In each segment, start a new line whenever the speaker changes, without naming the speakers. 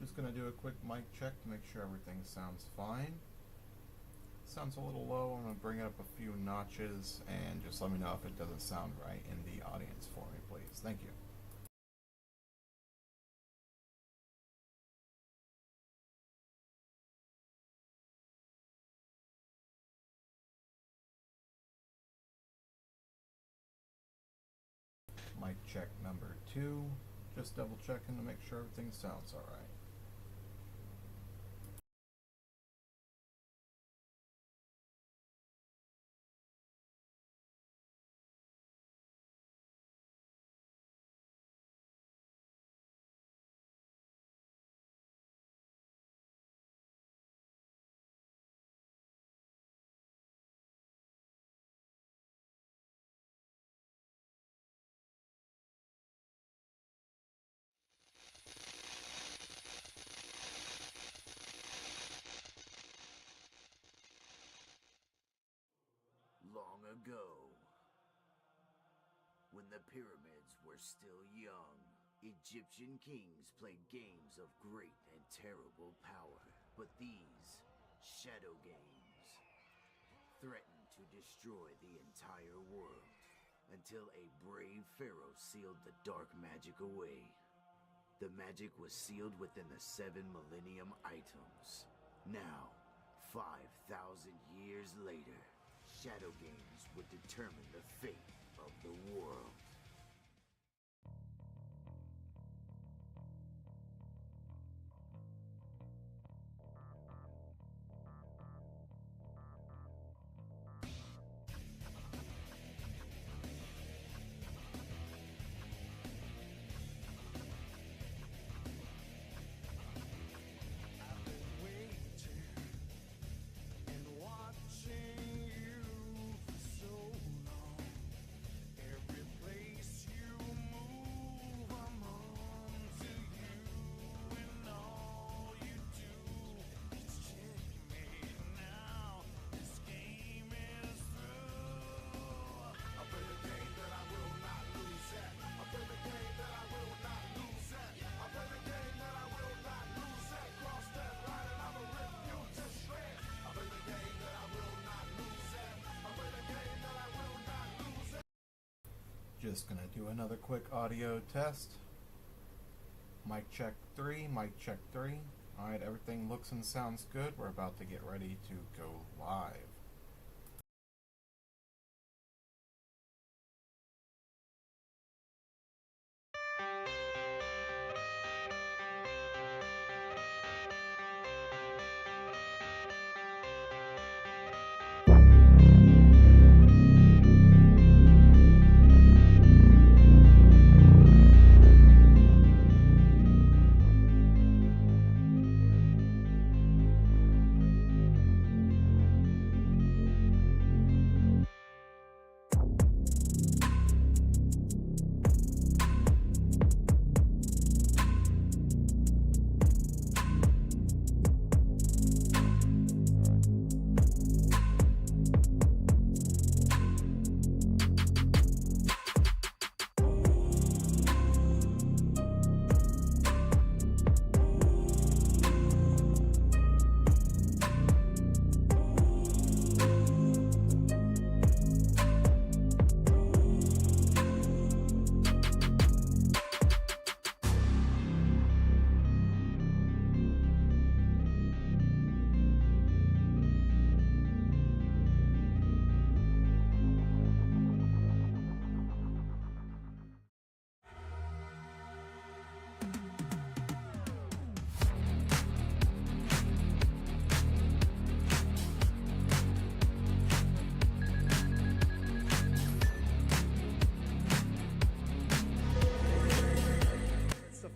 Just going to do a quick mic check to make sure everything sounds fine. Sounds a little low. I'm going to bring it up a few notches and just let me know if it doesn't sound right in the audience for me, please. Thank you. Mic check number 2. Just double checking to make sure everything sounds alright.
Long ago, when the pyramids were still young, Egyptian kings played games of great and terrible power. But these shadow games threatened to destroy the entire world until a brave pharaoh sealed the dark magic away. The magic was sealed within the 7 millennium items. Now, 5,000 years later, shadow games would determine the fate of the world.
Just gonna do another quick audio test. Mic check 3, mic check 3. Alright, everything looks and sounds good. We're about to get ready to go live.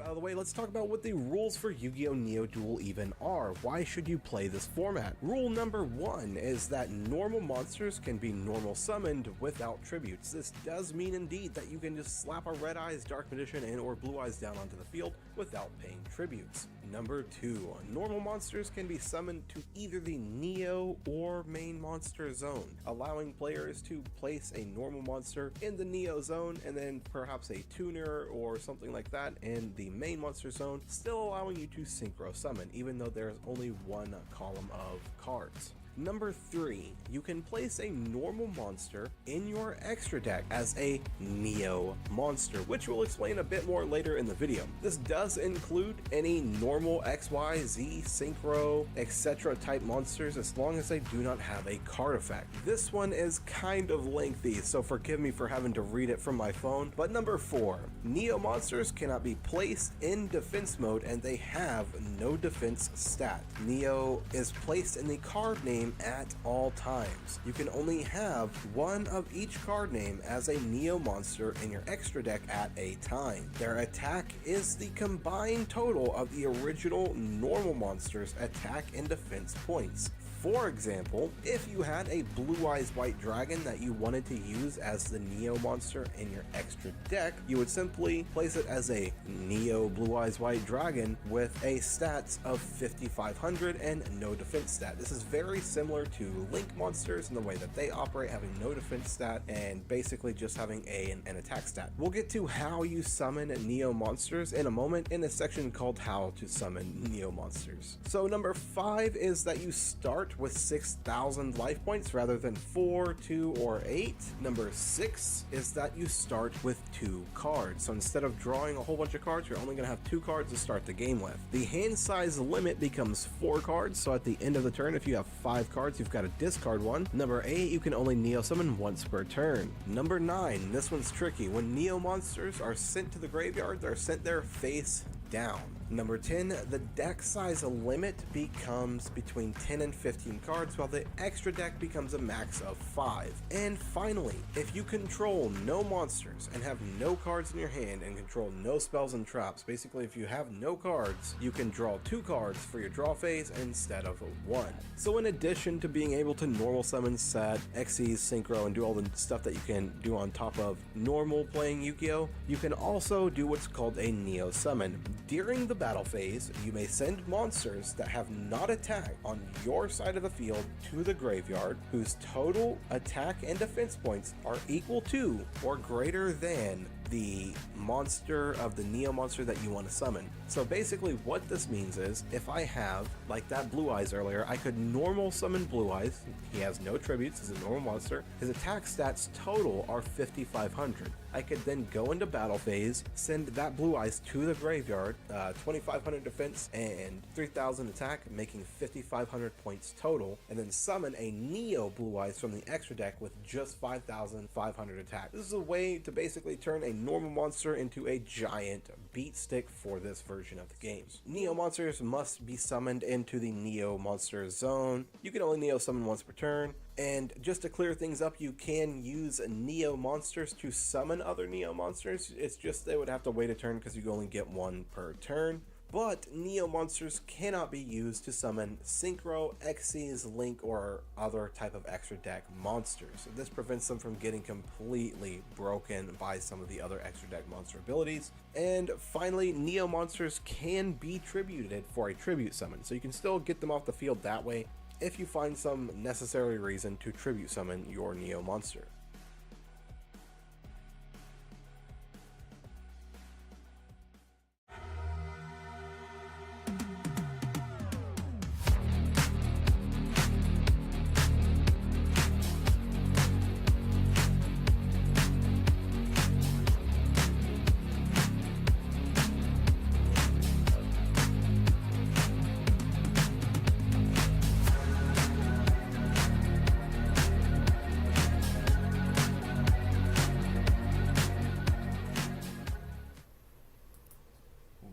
Out of the way, let's talk about what the rules for Yu-Gi-Oh! Neo Duel even are. Why should you play this format? Rule number 1 is that normal monsters can be normal summoned without tributes. This does mean indeed that you can just slap a Red Eyes, Dark Magician, and or Blue Eyes down onto the field without paying tributes. Number 2, normal monsters can be summoned to either the Neo or main monster zone, allowing players to place a normal monster in the Neo zone and then perhaps a tuner or something like that in the main monster monster zone, still allowing you to synchro summon, even though there's only one column of cards. Number 3, you can place a normal monster in your extra deck as a Neo monster, which we'll explain a bit more later in the video. This does include any normal X, Y, Z, Synchro, etc. type monsters as long as they do not have a card effect. This one is kind of lengthy, so forgive me for having to read it from my phone. But number 4, Neo monsters cannot be placed in defense mode and they have no defense stat. Neo is placed in the card name at all times. You can only have one of each card name as a Neo monster in your extra deck at a time. Their attack is the combined total of the original normal monster's attack and defense points. For example, if you had a Blue Eyes White Dragon that you wanted to use as the Neo monster in your extra deck, you would simply place it as a Neo Blue Eyes White Dragon with a stats of 5500 and no defense stat. This is very similar to Link monsters in the way that they operate, having no defense stat and basically just having an attack stat. We'll get to how you summon Neo monsters in a moment in a section called How to Summon Neo Monsters. So number 5 is that you start with 6,000 life points rather than 4, 2, or 8. Number 6 is that you start with 2 cards. So instead of drawing a whole bunch of cards, you're only going to have 2 cards to start the game with. The hand size limit becomes 4 cards, so at the end of the turn, if you have 5 cards, you've got to discard one. Number 8, you can only Neo summon once per turn. Number 9, this one's tricky. When Neo monsters are sent to the graveyard, they're sent there face down. Number 10, the deck size limit becomes between 10 and 15 cards, while the extra deck becomes a max of 5. And finally, if you control no monsters and have no cards in your hand and control no spells and traps, basically if you have no cards, you can draw 2 cards for your draw phase instead of 1. So in addition to being able to normal summon, set, Xyz, Synchro, and do all the stuff that you can do on top of normal playing Yu-Gi-Oh!, you can also do what's called a Neo summon. During the battle phase, you may send monsters that have not attacked on your side of the field to the graveyard, whose total attack and defense points are equal to or greater than the monster of the Neo monster that you want to summon. So basically what this means is, if I have, like that Blue Eyes earlier, I could normal summon Blue Eyes. He has no tributes, he's a normal monster. His attack stats total are 5500. I could then go into battle phase, send that Blue Eyes to the graveyard, 2500 defense and 3000 attack, making 5500 points total, and then summon a Neo Blue Eyes from the extra deck with just 5500 attack. This is a way to basically turn a normal monster into a giant beat stick for this version of the game. Neo monsters must be summoned into the Neo monster zone. You can only Neo summon once per turn. And just to clear things up, you can use Neo monsters to summon other Neo monsters. It's just they would have to wait a turn because you only get 1 per turn. But Neo monsters cannot be used to summon Synchro, Xyz, Link, or other type of extra deck monsters. This prevents them from getting completely broken by some of the other extra deck monster abilities. And finally, Neo monsters can be tributed for a tribute summon, so you can still get them off the field that way if you find some necessary reason to tribute summon your Neo monster.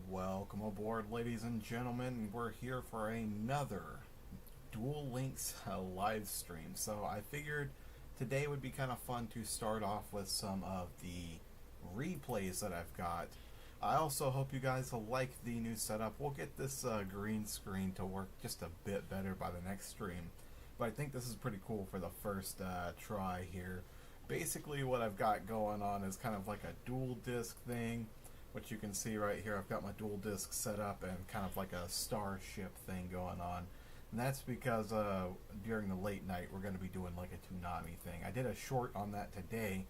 Welcome aboard, ladies and gentlemen. We're here for another Duel Links live stream. So I figured today would be kind of fun to start off with some of the replays that I've got. I also hope you guys will like the new setup. We'll get this green screen to work just a bit better by the next stream. But I think this is pretty cool for the first try here. Basically what I've got going on is kind of like a dual disc thing. What you can see right here, I've got my dual disc set up and kind of like a starship thing going on. And that's because during the late night we're going to be doing like a Konami thing. I did a short on that today,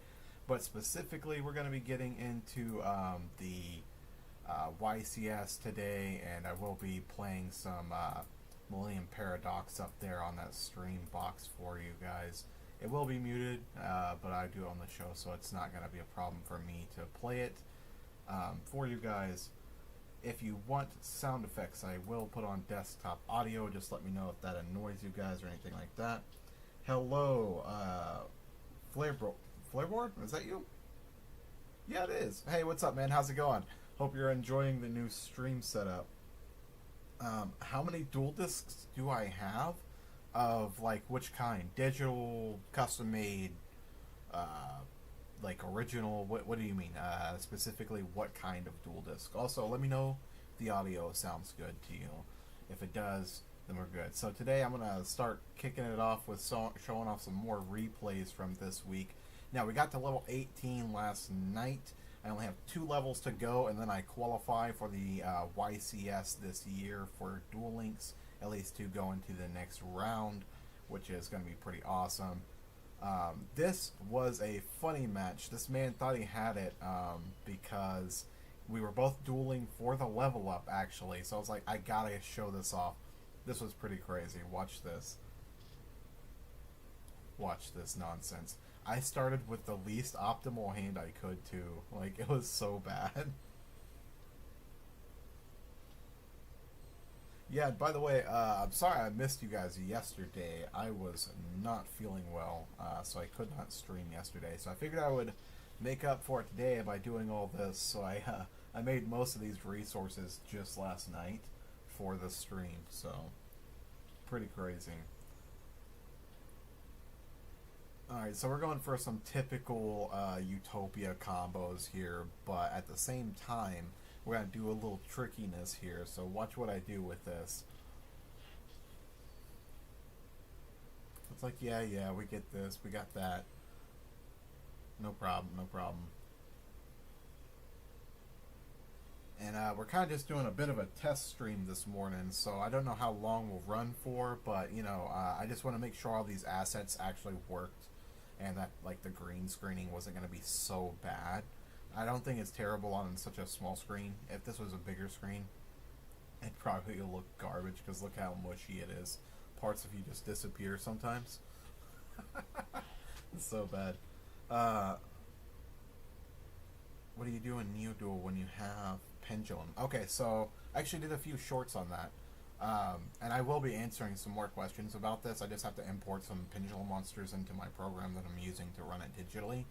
but specifically we're going to be getting into the YCS today, and I will be playing some Millennium Paradox up there on that stream box for you guys. It will be muted, but I do own the show, so it's not going to be a problem for me to play it for you guys. If you want sound effects, I will put on desktop audio. Just let me know if that annoys you guys or anything like that. Hello, Flareboard? Is that you? Yeah, it is. Hey, what's up, man? How's it going? Hope you're enjoying the new stream setup. How many dual discs do I have? Of, like, which kind? Digital, custom made, like, original? What do you mean? Specifically, what kind of dual disc? Also, let me know if the audio sounds good to you. If it does, then we're good. So today I'm going to start kicking it off with showing off some more replays from this week. Now, we got to level 18 last night. I only have 2 levels to go, and then I qualify for the YCS this year for Duel Links, at least to go into the next round, which is going to be pretty awesome. This was a funny match. This man thought he had it because we were both dueling for the level up, actually. So I was like, I gotta show this off. This was pretty crazy. Watch this. Watch this nonsense. I started with the least optimal hand I could, too. Like, it was so bad. Yeah, by the way, I'm sorry I missed you guys yesterday. I was not feeling well, so I could not stream yesterday. So I figured I would make up for it today by doing all this. So I made most of these resources just last night for the stream. So, pretty crazy. Alright, so we're going for some typical Utopia combos here, but at the same time, we're going to do a little trickiness here, so watch what I do with this. It's like, yeah, we get this, we got that. No problem, no problem. And we're kind of just doing a bit of a test stream this morning, so I don't know how long we'll run for, but, you know, I just want to make sure all these assets actually worked, and that, like, the green screening wasn't going to be so bad. I don't think it's terrible on such a small screen. If this was a bigger screen, it'd probably look garbage, because look how mushy it is. Parts of you just disappear sometimes. It's so bad. What do you do in Neo Duel when you have Pendulum? Okay, so I actually did a few shorts on that. And I will be answering some more questions about this. I just have to import some Pendulum monsters into my program that I'm using to run it digitally.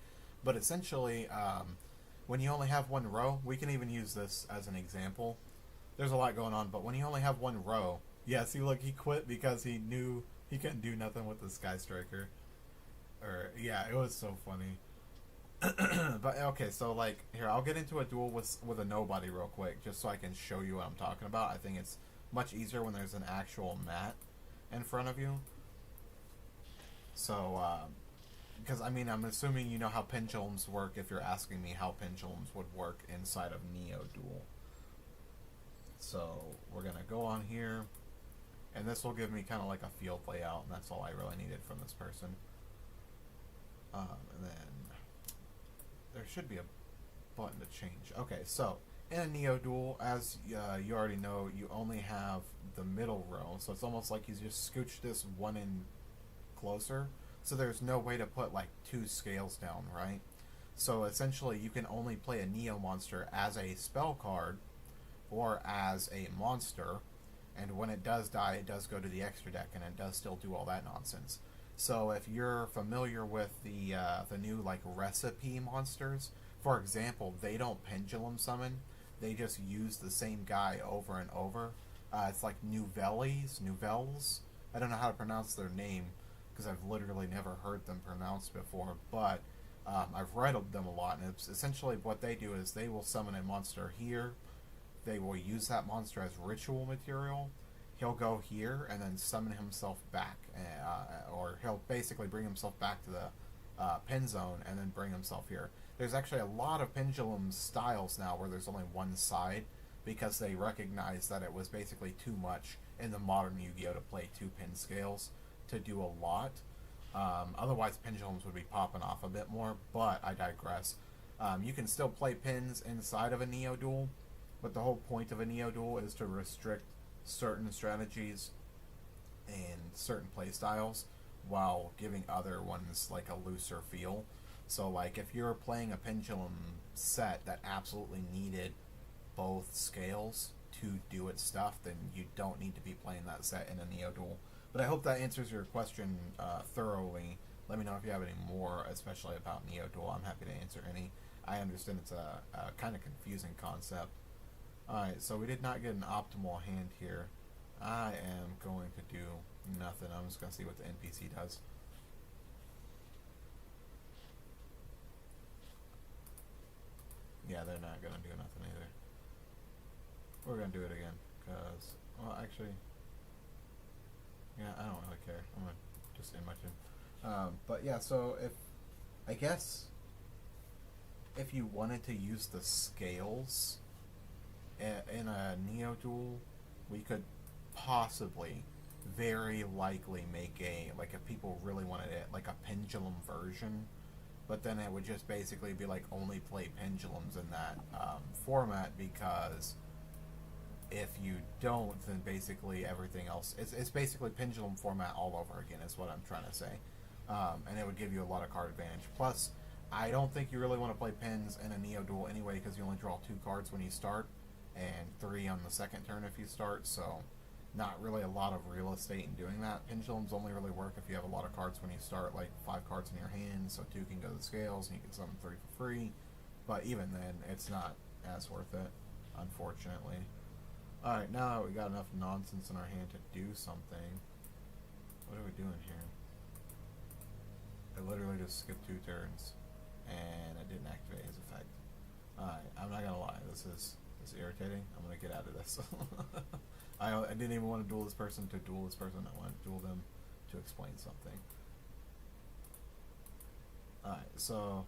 But essentially, when you only have one row, we can even use this as an example. There's a lot going on, but when you only have one row, yeah, see, look, he quit because he knew he couldn't do nothing with the Sky Striker. Or, yeah, it was so funny. But, okay, so, like, here, I'll get into a duel with a nobody real quick, just so I can show you what I'm talking about. I think it's much easier when there's an actual mat in front of you. So, because, I mean, I'm assuming you know how pendulums work if you're asking me how pendulums would work inside of Neo Duel. So, we're going to go on here, and this will give me kind of like a field layout, and that's all I really needed from this person. And then, there should be a button to change. Okay, so, in a Neo Duel, as you already know, you only have the middle row, so it's almost like you just scooch this one in closer. So there's no way to put like 2 scales down, right? So essentially you can only play a Neo monster as a spell card or as a monster, and when it does die, it does go to the extra deck, and it does still do all that nonsense. So if you're familiar with the new like recipe monsters, for example, they don't pendulum summon, they just use the same guy over and over. It's like Nouvelles. I don't know how to pronounce their name, because I've literally never heard them pronounced before, but I've read of them a lot, and it's essentially what they do is they will summon a monster here, they will use that monster as ritual material, he'll go here and then summon himself back, or he'll basically bring himself back to the pen zone and then bring himself here. There's actually a lot of pendulum styles now where there's only one side, because they recognize that it was basically too much in the modern Yu-Gi-Oh! To play 2 pin scales to do a lot. Otherwise pendulums would be popping off a bit more, but I digress. You can still play pins inside of a Neo Duel, But the whole point of a Neo Duel is to restrict certain strategies and certain play styles while giving other ones like a looser feel. So like if you're playing a pendulum set that absolutely needed both scales to do its stuff, then you don't need to be playing that set in a Neo Duel. But I hope that answers your question thoroughly. Let me know if you have any more, especially about Neo Duel. I'm happy to answer any. I understand it's a kind of confusing concept. Alright, so we did not get an optimal hand here. I am going to do nothing. I'm just going to see what the NPC does. Yeah, they're not going to do nothing either. We're going to do it again, because, well, actually, yeah, I don't really care. I'm going to just end my turn. But yeah, so I guess, if you wanted to use the scales in a Neo Duel, we could possibly, very likely make like if people really wanted it, like a pendulum version, but then it would just basically be like only play pendulums in that format, because if you don't, then basically everything else, it's basically pendulum format all over again is what I'm trying to say. And it would give you a lot of card advantage. Plus, I don't think you really want to play pins in a Neo Duel anyway, because you only draw 2 cards when you start, and 3 on the second turn if you start, so not really a lot of real estate in doing that. Pendulums only really work if you have a lot of cards when you start, like 5 cards in your hand, so 2 can go to the scales, and you can summon 3 for free. But even then, it's not as worth it, unfortunately. Alright, now that we got enough nonsense in our hand to do something, what are we doing here? I literally just skipped 2 turns, and it didn't activate his effect. Alright, I'm not gonna lie, this is irritating. I'm gonna get out of this. I didn't even want to duel this person to duel this person. I wanted to duel them to explain something. Alright, so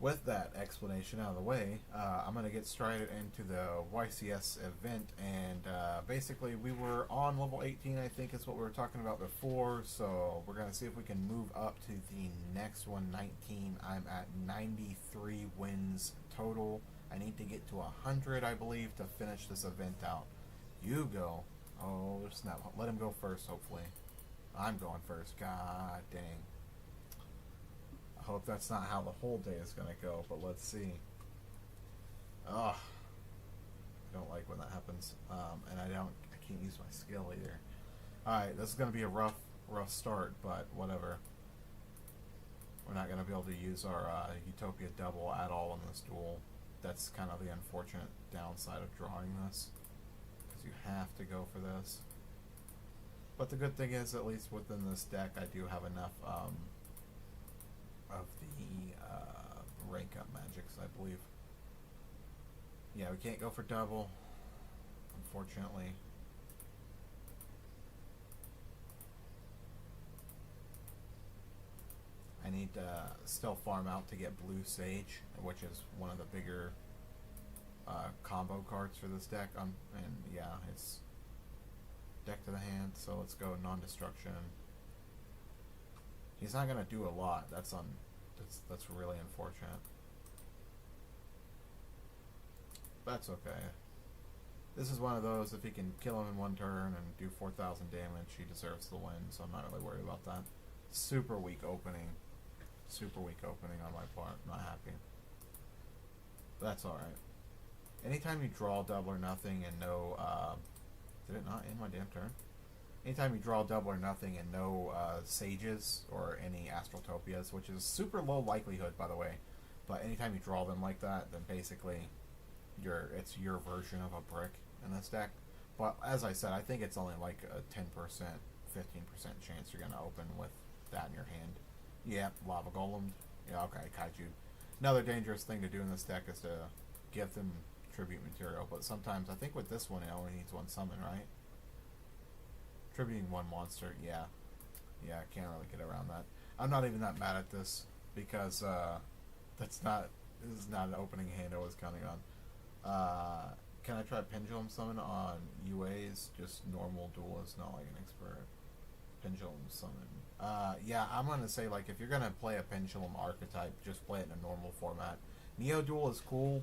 with that explanation out of the way, I'm going to get started into the YCS event, and basically we were on level 18, I think is what we were talking about before, so we're going to see if we can move up to the next one, 19. I'm at 93 wins total. I need to get to 100, I believe, to finish this event out. Yugioh. Oh, snap. Let him go first, hopefully. I'm going first. God dang. I hope that's not how the whole day is going to go, but let's see. Ugh. I don't like when that happens. And I can't use my skill either. Alright, this is going to be a rough start, but whatever. We're not going to be able to use our Utopia double at all in this duel. That's kind of the unfortunate downside of drawing this, because you have to go for this. But the good thing is, at least within this deck, I do have enough of the rank up magics, I believe. Yeah, we can't go for double, unfortunately. I need to still farm out to get Blue Sage, which is one of the bigger combo cards for this deck. And yeah, it's deck to the hand, so let's go non-destruction. He's not gonna do a lot. That's really unfortunate. That's okay. This is one of those, if he can kill him in one turn and do 4,000 damage, he deserves the win, so I'm not really worried about that. Super weak opening. Super weak opening on my part. Not happy. That's alright. Anytime you draw double or nothing and no, did it not end my damn turn? Anytime you draw double or nothing and no Sages or any Astrotopias, which is super low likelihood, by the way, but anytime you draw them like that, then basically it's your version of a brick in this deck. But as I said, I think it's only like a 10%, 15% chance you're going to open with that in your hand. Yeah, Lava Golem. Yeah, okay, Kaiju. Another dangerous thing to do in this deck is to give them tribute material, but sometimes, I think with this one, it only needs 1 summon, right? Tributing 1 monster, yeah. Yeah, I can't really get around that. I'm not even that mad at this, because this is not an opening hand I was counting on. Can I try Pendulum Summon on UAs? Just normal duelist, not like an expert. Pendulum Summon. Yeah, I'm going to say, like, if you're going to play a Pendulum archetype, just play it in a normal format. Neo Duel is cool,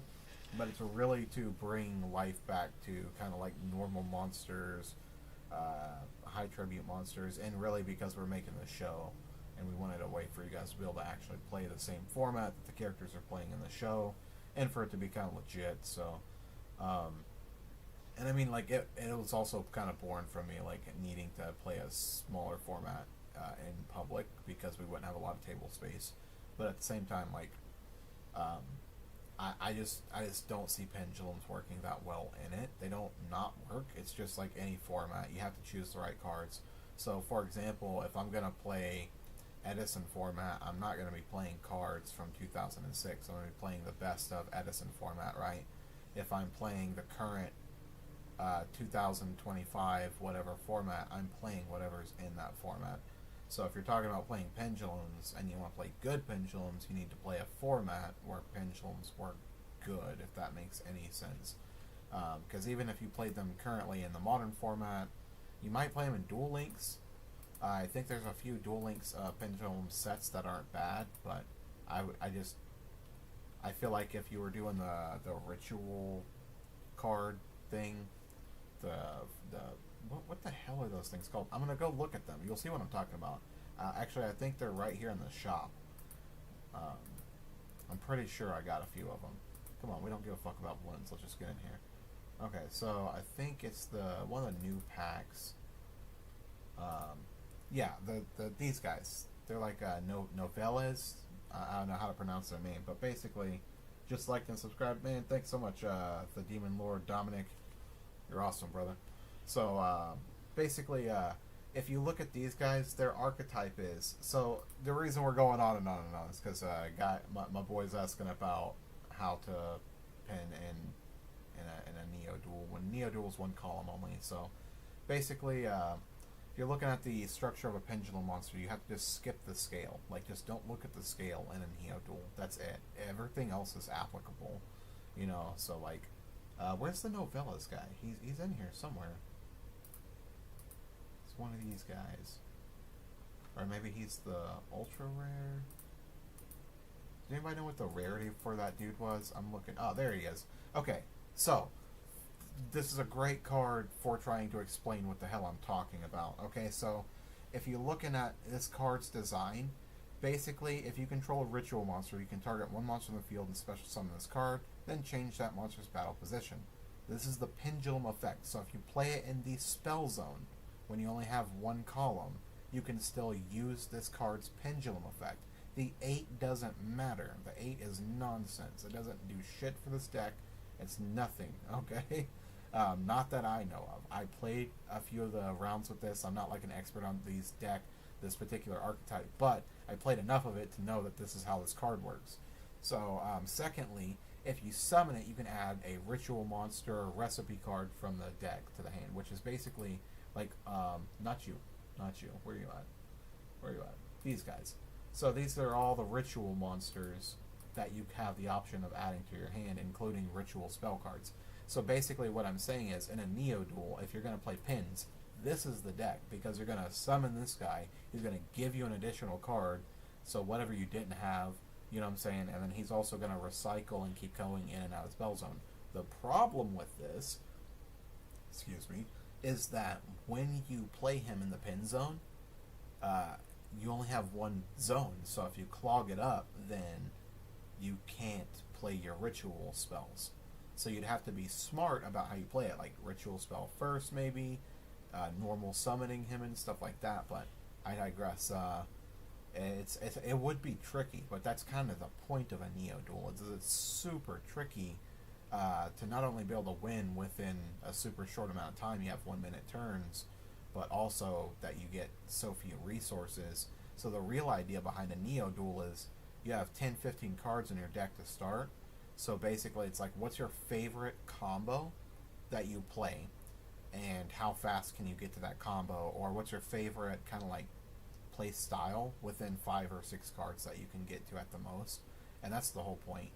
but it's really to bring life back to kind of like normal monsters, high tribute monsters, and really because we're making the show, and we wanted a way for you guys to be able to actually play the same format that the characters are playing in the show, and for it to be kind of legit. So, and I mean, like it was also kind of born from me like needing to play a smaller format in public because we wouldn't have a lot of table space, but at the same time, like, I just don't see pendulums working that well in it. They don't not work. It's just like any format. You have to choose the right cards. So, for example, if I'm gonna play Edison format, I'm not gonna be playing cards from 2006. I'm gonna be playing the best of Edison format, right? If I'm playing the current 2025 whatever format, I'm playing whatever's in that format. So if you're talking about playing pendulums and you want to play good pendulums, you need to play a format where pendulums work good, if that makes any sense. Because even if you played them currently in the modern format, you might play them in Duel Links. I think there's a few Duel Links pendulum sets that aren't bad, but I feel like if you were doing the ritual card thing, what the hell are those things called? I'm gonna go look at them. You'll see what I'm talking about. Actually, I think they're right here in the shop. I'm pretty sure I got a few of them. Come on, we don't give a fuck about balloons. Let's just get in here. Okay, so I think it's one of the new packs. Yeah, these guys. They're like novellas. I don't know how to pronounce their name, but basically, just like and subscribe. Man, thanks so much, the Demon Lord Dominic. You're awesome, brother. So, basically, if you look at these guys, their archetype is... So, the reason we're going on and on and on is because my boy's asking about how to pin in a Neo Duel, when Neo Duel is one column only. So, basically, if you're looking at the structure of a pendulum monster, you have to just skip the scale. Like, just don't look at the scale in a Neo Duel. That's it. Everything else is applicable. You know, so, like... where's the novellas guy? He's in here somewhere. It's one of these guys. Or maybe he's the ultra rare. Does anybody know what the rarity for that dude was? I'm looking. Oh, there he is. Okay, so this is a great card for trying to explain what the hell I'm talking about. Okay, so if you're looking at this card's design, basically, if you control a ritual monster, you can target one monster in the field and special summon this card, then change that monster's battle position. This is the pendulum effect. So if you play it in the spell zone, when you only have one column, you can still use this card's pendulum effect. The 8 doesn't matter. The 8 is nonsense. It doesn't do shit for this deck. It's nothing, okay? Not that I know of. I played a few of the rounds with this. I'm not like an expert on this particular archetype, but I played enough of it to know that this is how this card works. So, secondly, if you summon it, you can add a ritual monster recipe card from the deck to the hand, which is basically like, not you. Where are you at? These guys. So these are all the ritual monsters that you have the option of adding to your hand, including ritual spell cards. So basically what I'm saying is, in a Neo Duel, if you're going to play pins, this is the deck, because you're going to summon this guy, he's going to give you an additional card, so whatever you didn't have, you know what I'm saying, and then he's also going to recycle and keep going in and out of spell zone. The problem with this, is that when you play him in the pin zone, you only have one zone, so if you clog it up, then you can't play your ritual spells. So you'd have to be smart about how you play it, like ritual spell first, maybe, normal summoning him and stuff like that, but I digress. It would be tricky, but that's kind of the point of a Neo Duel. It's super tricky to not only be able to win within a super short amount of time, you have 1 minute turns, but also that you get so few resources. So the real idea behind a Neo Duel is you have 10-15 cards in your deck to start. So basically it's like, what's your favorite combo that you play, and how fast can you get to that combo, or what's your favorite kind of like play style within 5 or 6 cards that you can get to at the most. And that's the whole point.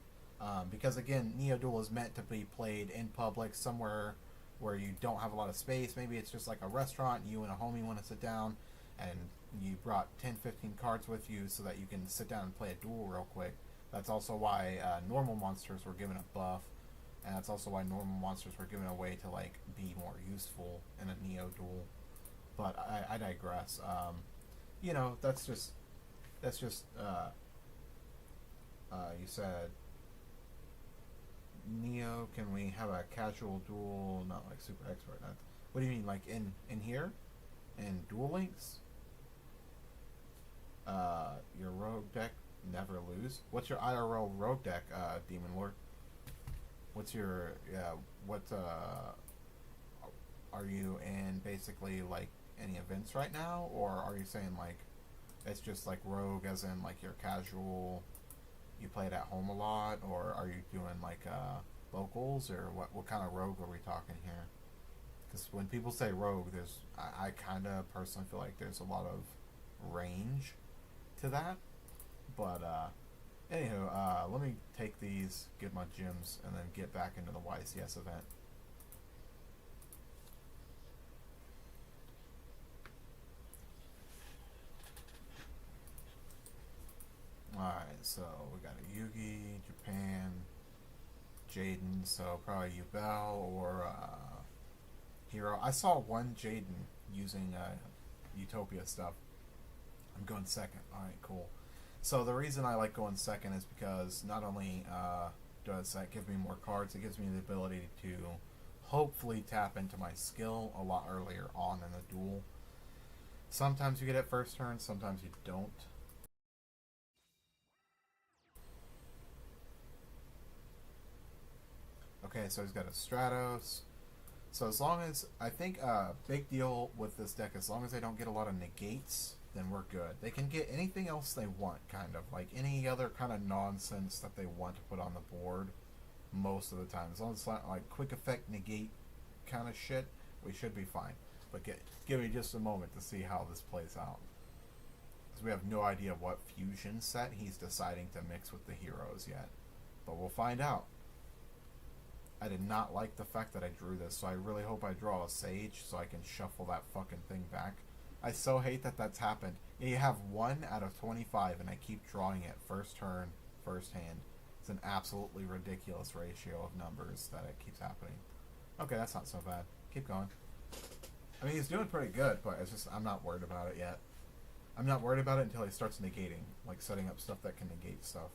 Because again, Neo Duel is meant to be played in public, somewhere where you don't have a lot of space. Maybe it's just like a restaurant, you and a homie want to sit down, and you brought 10-15 cards with you so that you can sit down and play a duel real quick. That's also why normal monsters were given a buff. and that's also why normal monsters were given away to like be more useful in a Neo duel. But I digress. You know, that's just you said Neo. Can we have a casual duel? Not like super expert. Not, what do you mean, like in here, in Duel Links? Your rogue deck never lose. What's your IRL rogue deck, Demon Lord? What's your what are you in basically like any events right now, or are you saying like it's just like rogue as in like your casual, you play it at home a lot, or are you doing like locals, or what kind of rogue are we talking here? Because when people say rogue, there's I kind of personally feel like there's a lot of range to that. But anywho, let me take these, get my gems, and then get back into the YCS event. Alright, so we got a Yugi, Japan, Jaden, so probably Yubel or Hero. I saw one Jaden using Utopia stuff. I'm going second. Alright, cool. So the reason I like going second is because not only does that give me more cards, it gives me the ability to hopefully tap into my skill a lot earlier on in the duel. Sometimes you get it first turn, sometimes you don't. Okay, so he's got a Stratos. So as long as, I think big deal with this deck, as long as they don't get a lot of negates, then we're good. They can get anything else they want, kind of. Like any other kind of nonsense that they want to put on the board most of the time. As long as it's not like quick effect negate kind of shit, we should be fine. But give me just a moment to see how this plays out. Because we have no idea what fusion set he's deciding to mix with the heroes yet. But we'll find out. I did not like the fact that I drew this, so I really hope I draw a Sage so I can shuffle that fucking thing back. I so hate that that's happened. You have 1 out of 25, and I keep drawing it first turn, first hand. It's an absolutely ridiculous ratio of numbers that it keeps happening. Okay, that's not so bad. Keep going. I mean, he's doing pretty good, but it's just, I'm not worried about it yet. I'm not worried about it until he starts negating, like setting up stuff that can negate stuff.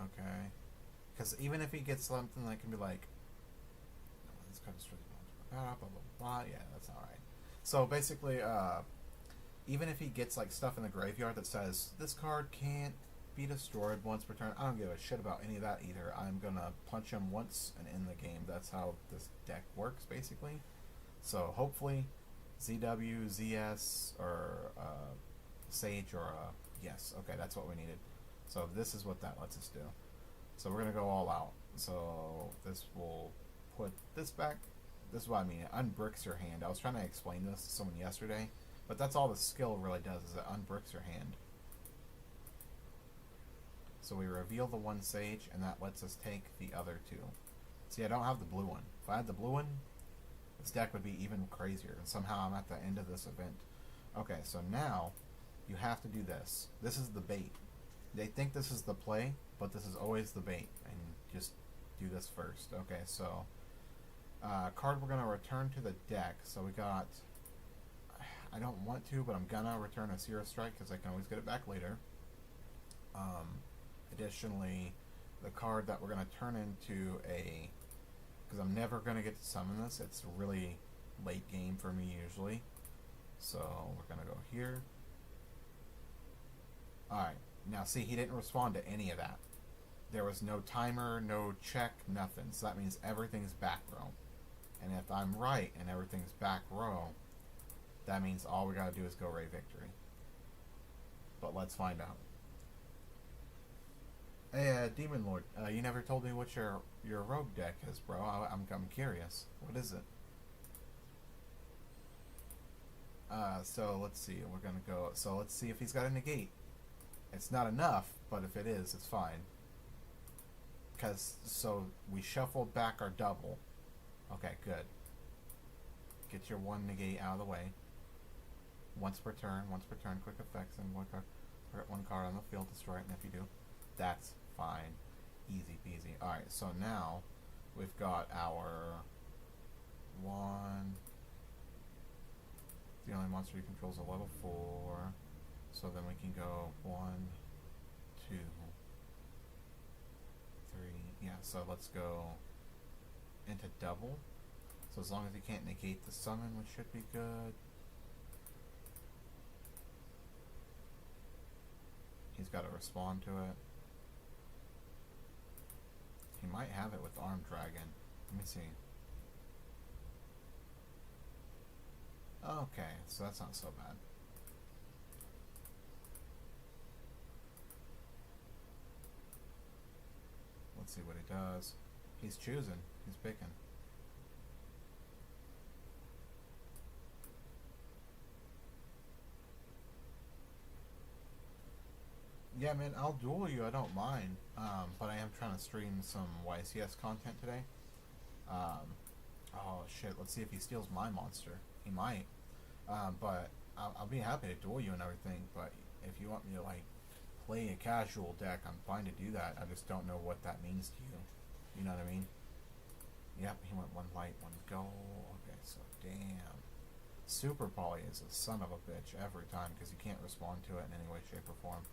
Okay. Because even if he gets something that can be like, this card is blah blah blah, yeah, that's alright. So basically, even if he gets like stuff in the graveyard that says this card can't be destroyed once per turn, I don't give a shit about any of that either. I'm gonna punch him once and end the game. That's how this deck works, basically. So hopefully, ZW, ZS, or Sage, or yes, okay, that's what we needed. So this is what that lets us do. So we're going to go all out. So this will put this back. This is what I mean. It unbricks your hand. I was trying to explain this to someone yesterday, but that's all the skill really does, is it unbricks your hand. So we reveal the one Sage, and that lets us take the other 2. See, I don't have the blue one. If I had the blue one, this deck would be even crazier, and somehow I'm at the end of this event. Okay, so now you have to do this. This is the bait. They think this is the play, but this is always the bait, and just do this first. Okay, so card we're going to return to the deck. So we got, I don't want to, but I'm going to return a Seer Strike because I can always get it back later. Additionally, the card that we're going to turn into a, because I'm never going to get to summon this, it's really late game for me usually. So we're going to go here. Alright. Now, see, he didn't respond to any of that. There was no timer, no check, nothing. So that means everything's back row. And if I'm right and everything's back row, that means all we gotta do is go Ray Victory. But let's find out. Hey, Demon Lord, you never told me what your rogue deck is, bro. I'm curious. What is it? So let's see. We're gonna go. So let's see if he's got a negate. It's not enough, but if it is, it's fine. So we shuffled back our double. Okay, good. Get your one negate out of the way. Once per turn, quick effects, and one card on the field, destroy it, and if you do, that's fine. Easy peasy. Alright, so now we've got our one. The only monster he controls is a level 4. So then we can go 1, 2, 3. Yeah, so let's go into double. So as long as he can't negate the summon, we should be good. He's got to respond to it. He might have it with Armed Dragon. Let me see. Okay, so that's not so bad. Let's see what he does. He's choosing. He's picking. Yeah, man, I'll duel you. I don't mind. But I am trying to stream some YCS content today. Oh, shit. Let's see if he steals my monster. He might. But I'll be happy to duel you and everything. But if you want me to, like, play a casual deck, I'm fine to do that. I just don't know what that means to you. You know what I mean? Yep, he went one light, one gold. Okay, so damn. Super Poly is a son of a bitch every time because you can't respond to it in any way, shape, or form.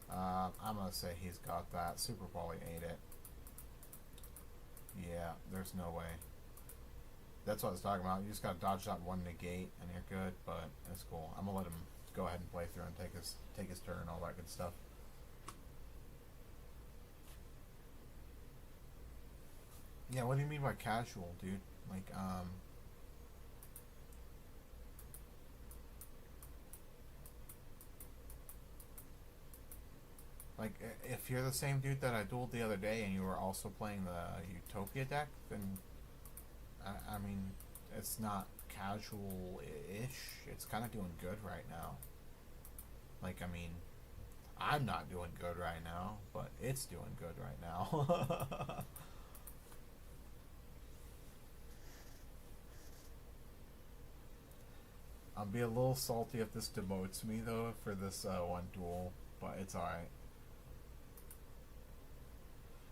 I'm gonna say he's got that. Super Poly ate it. Yeah, there's no way. That's what I was talking about. You just gotta dodge that one negate and you're good, but it's cool. I'm gonna let him go ahead and play through and take his turn, all that good stuff. Yeah, what do you mean by casual, dude? Like, if you're the same dude that I dueled the other day and you were also playing the Utopia deck, then, I mean, it's not casual-ish. It's kind of doing good right now. Like, I mean, I'm not doing good right now, but it's doing good right now. I'll be a little salty if this demotes me, though, for this one duel, but it's alright.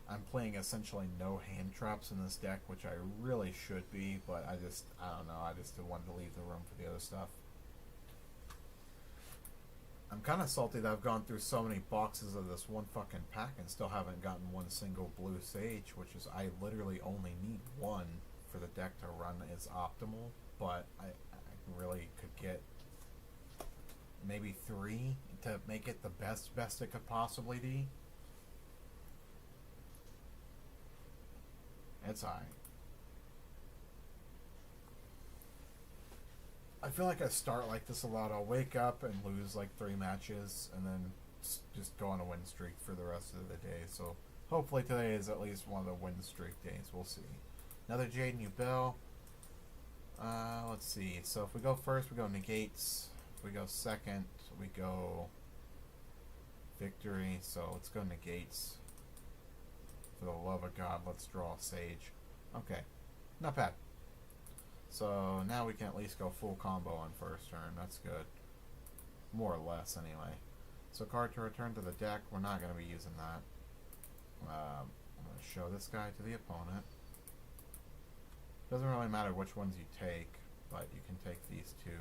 I'm playing essentially no hand traps in this deck, which I really should be, but I don't know, I just wanted to leave the room for the other stuff. I'm kind of salty that I've gone through so many boxes of this one fucking pack and still haven't gotten one single blue sage, which is, I literally only need one for the deck to run as optimal, but I really could get maybe 3 to make it the best it could possibly be. It's alright. I feel like I start like this a lot. I'll wake up and lose like 3 matches and then just go on a win streak for the rest of the day. So hopefully today is at least one of the win streak days. We'll see. Another Jade New Bell. Let's see. So if we go first, we go negates. If we go second, we go victory. So let's go negates. For the love of God, let's draw a sage. Okay. Not bad. So now we can at least go full combo on first turn. That's good. More or less, anyway. So card to return to the deck. We're not going to be using that. I'm going to show this guy to the opponent. Doesn't really matter which ones you take, but you can take these two.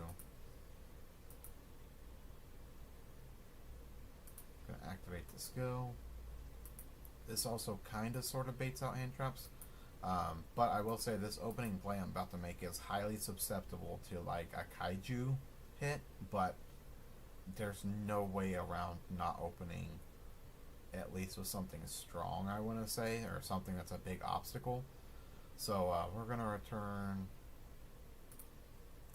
Going to activate the skill. This also kind of sort of baits out hand traps. But I will say this opening play I'm about to make is highly susceptible to like a kaiju hit, but there's no way around not opening at least with something strong, I want to say, or something that's a big obstacle. So we're going to return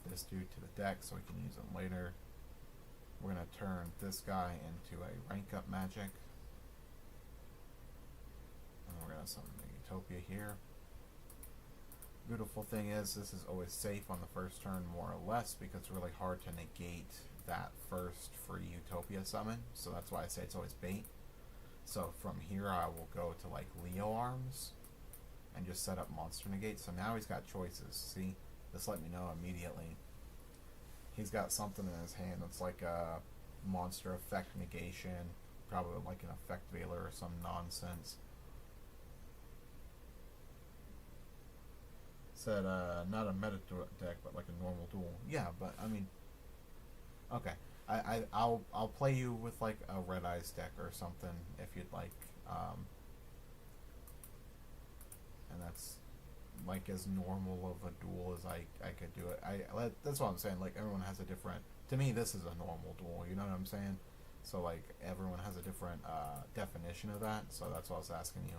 this dude to the deck so we can use him later. We're going to turn this guy into a rank up magic. And we're going to summon the Utopia here. Beautiful thing is, this is always safe on the first turn, more or less, because it's really hard to negate that first free Utopia summon. So that's why I say it's always bait. So from here, I will go to like Leo Arms and just set up monster negate. So now he's got choices. See, just let me know immediately. He's got something in his hand that's like a monster effect negation, probably like an effect veiler or some nonsense. Said not a meta deck, but like a normal duel. Yeah, but I mean, okay. I'll play you with like a Red Eyes deck or something if you'd like, and that's like as normal of a duel as I could do it. That's what I'm saying. Like everyone has a different. To me, this is a normal duel. You know what I'm saying? So like everyone has a different definition of that. So that's what I was asking you.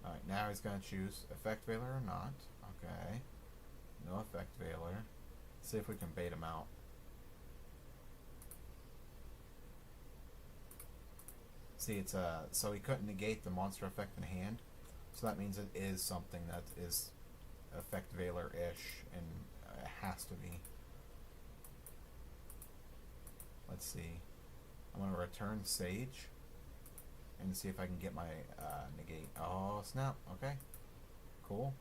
Alright, now he's going to choose Effect Veiler or not. Okay. No Effect Veiler. See if we can bait him out. See, it's so he couldn't negate the monster effect in hand. So that means it is something that is Effect Veiler-ish, and it has to be. Let's see. I'm going to return Sage and see if I can get my negate. Oh, snap. Okay. Cool.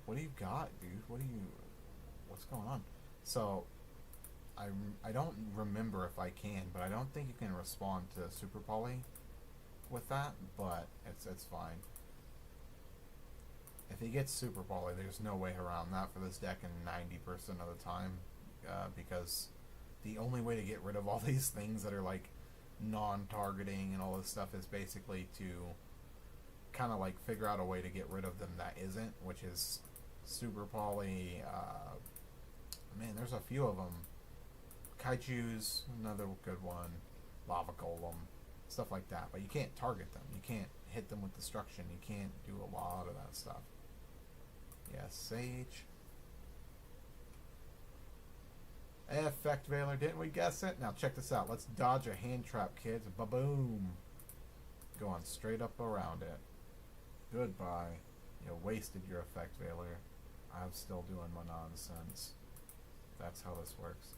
What do you got, dude? What's going on? So, I don't remember if I can, but I don't think you can respond to Super Poly with that, but it's fine. If he gets Super Poly, there's no way around that for this deck in 90% of the time, because the only way to get rid of all these things that are like non-targeting and all this stuff is basically to kind of like figure out a way to get rid of them that isn't, which is Super Poly. Man, there's a few of them. Kaiju's another good one. Lava Golem, stuff like that. But you can't target them. You can't hit them with destruction. You can't do a lot of that stuff. Yeah, Sage. Effect Veiler, didn't we guess it? Now check this out. Let's dodge a hand trap, kids. Ba-boom. Going straight up around it. Goodbye. You wasted your Effect Veiler. I'm still doing my nonsense. That's how this works.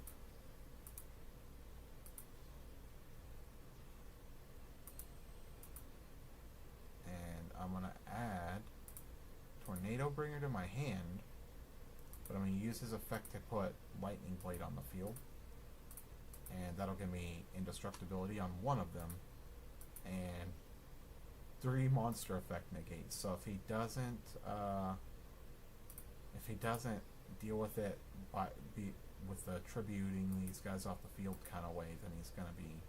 And I'm going to add Tornado Bringer to my hand. But I'm going to use his effect to put Lightning Blade on the field. And that'll give me indestructibility on one of them. And 3 monster effect negates. So if he doesn't deal with it with the tributing these guys off the field kind of way, then he's going to be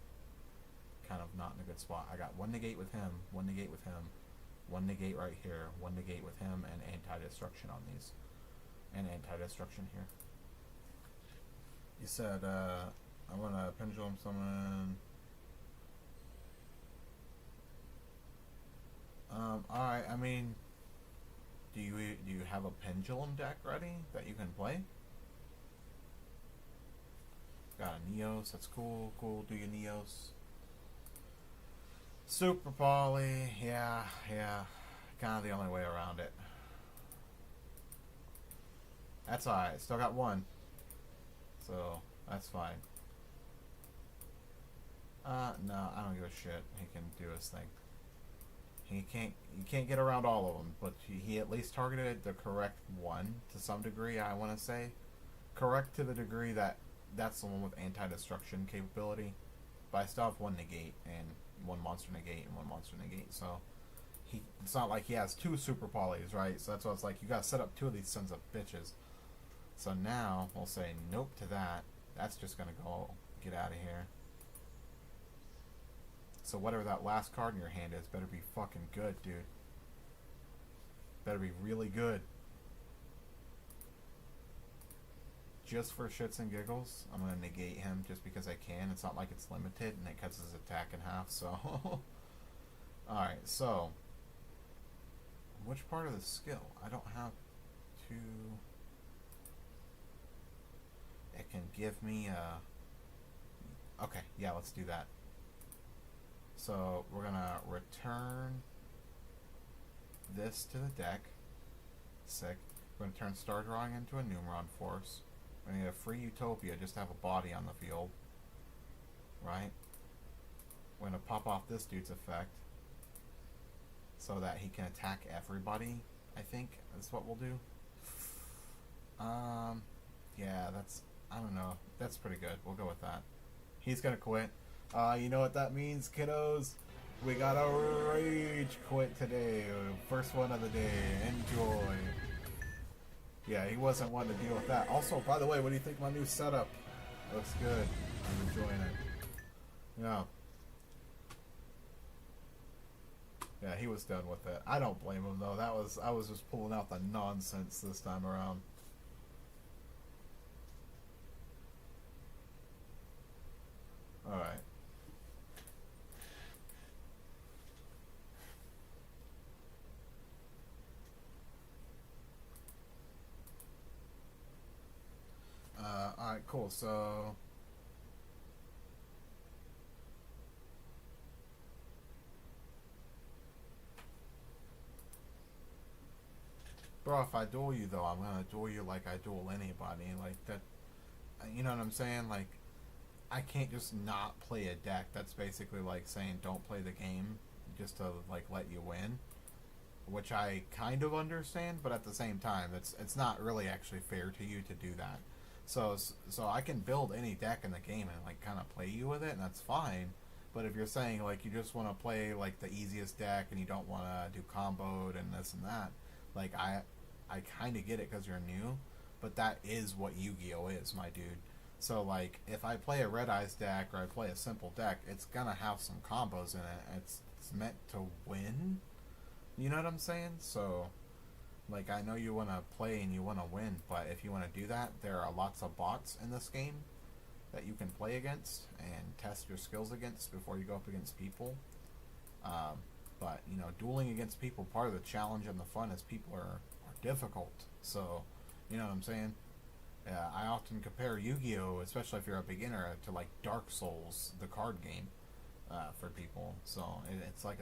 kind of not in a good spot. I got 1 negate with him, 1 negate with him, 1 negate right here, 1 negate with him, and anti-destruction on these. And anti-destruction here. You said, I want to pendulum summon. Alright, I mean, do you have a pendulum deck ready that you can play? Got a Neos, that's cool, do your Neos. Super Poly, yeah, kind of the only way around it. That's alright, still got 1. So, that's fine. No, I don't give a shit. He can do his thing. You can't get around all of them, but he at least targeted the correct one to some degree, I want to say. Correct to the degree that that's the one with anti-destruction capability. But I still have 1 negate, and 1 monster negate, and 1 monster negate, so it's not like he has 2 super polys, right? So that's why it's like, you gotta set up 2 of these sons of bitches. So now, we'll say nope to that. That's just gonna go, get out of here. So whatever that last card in your hand is, better be fucking good, dude. Better be really good. Just for shits and giggles, I'm gonna negate him just because I can. It's not like it's limited, and it cuts his attack in half, so... Alright, so... which part of the skill? I don't have to... It can give me a... Okay, yeah, let's do that. So, we're gonna return this to the deck. Sick. We're gonna turn Star Drawing into a Numeron Force. We're gonna get a free Utopia just to have a body on the field. Right? we're gonna pop off this dude's effect so that he can attack everybody. I think that's what we'll do. Yeah, I don't know. That's pretty good. We'll go with that. He's gonna quit. You know what that means, kiddos? We got a rage quit today. First one of the day. Enjoy. Yeah, he wasn't one to deal with that. Also, by the way, what do you think of my new setup? Looks good. I'm enjoying it. Yeah. Yeah, he was done with it. I don't blame him though. I was just pulling out the nonsense this time around. Alright. Alright, cool. So bro, if I duel you though, I'm gonna duel you like I duel anybody. Like that, you know what I'm saying? Like, I can't just not play a deck. That's basically like saying don't play the game just to like let you win, which I kind of understand, but at the same time, it's not really actually fair to you to do that. So I can build any deck in the game and like kind of play you with it, and that's fine. But if you're saying like you just want to play like the easiest deck and you don't want to do comboed and this and that, like I kind of get it because you're new, but that is what Yu-Gi-Oh is, my dude. So like if I play a Red Eyes deck or I play a simple deck, it's gonna have some combos in it. It's meant to win. You know what I'm saying? So like I know you want to play and you want to win, but if you want to do that, there are lots of bots in this game that you can play against and test your skills against before you go up against people. But you know, dueling against people, part of the challenge and the fun is people are difficult. So you know what I'm saying? I often compare Yu-Gi-Oh, especially if you're a beginner, to like Dark Souls, the card game, for people. So it's like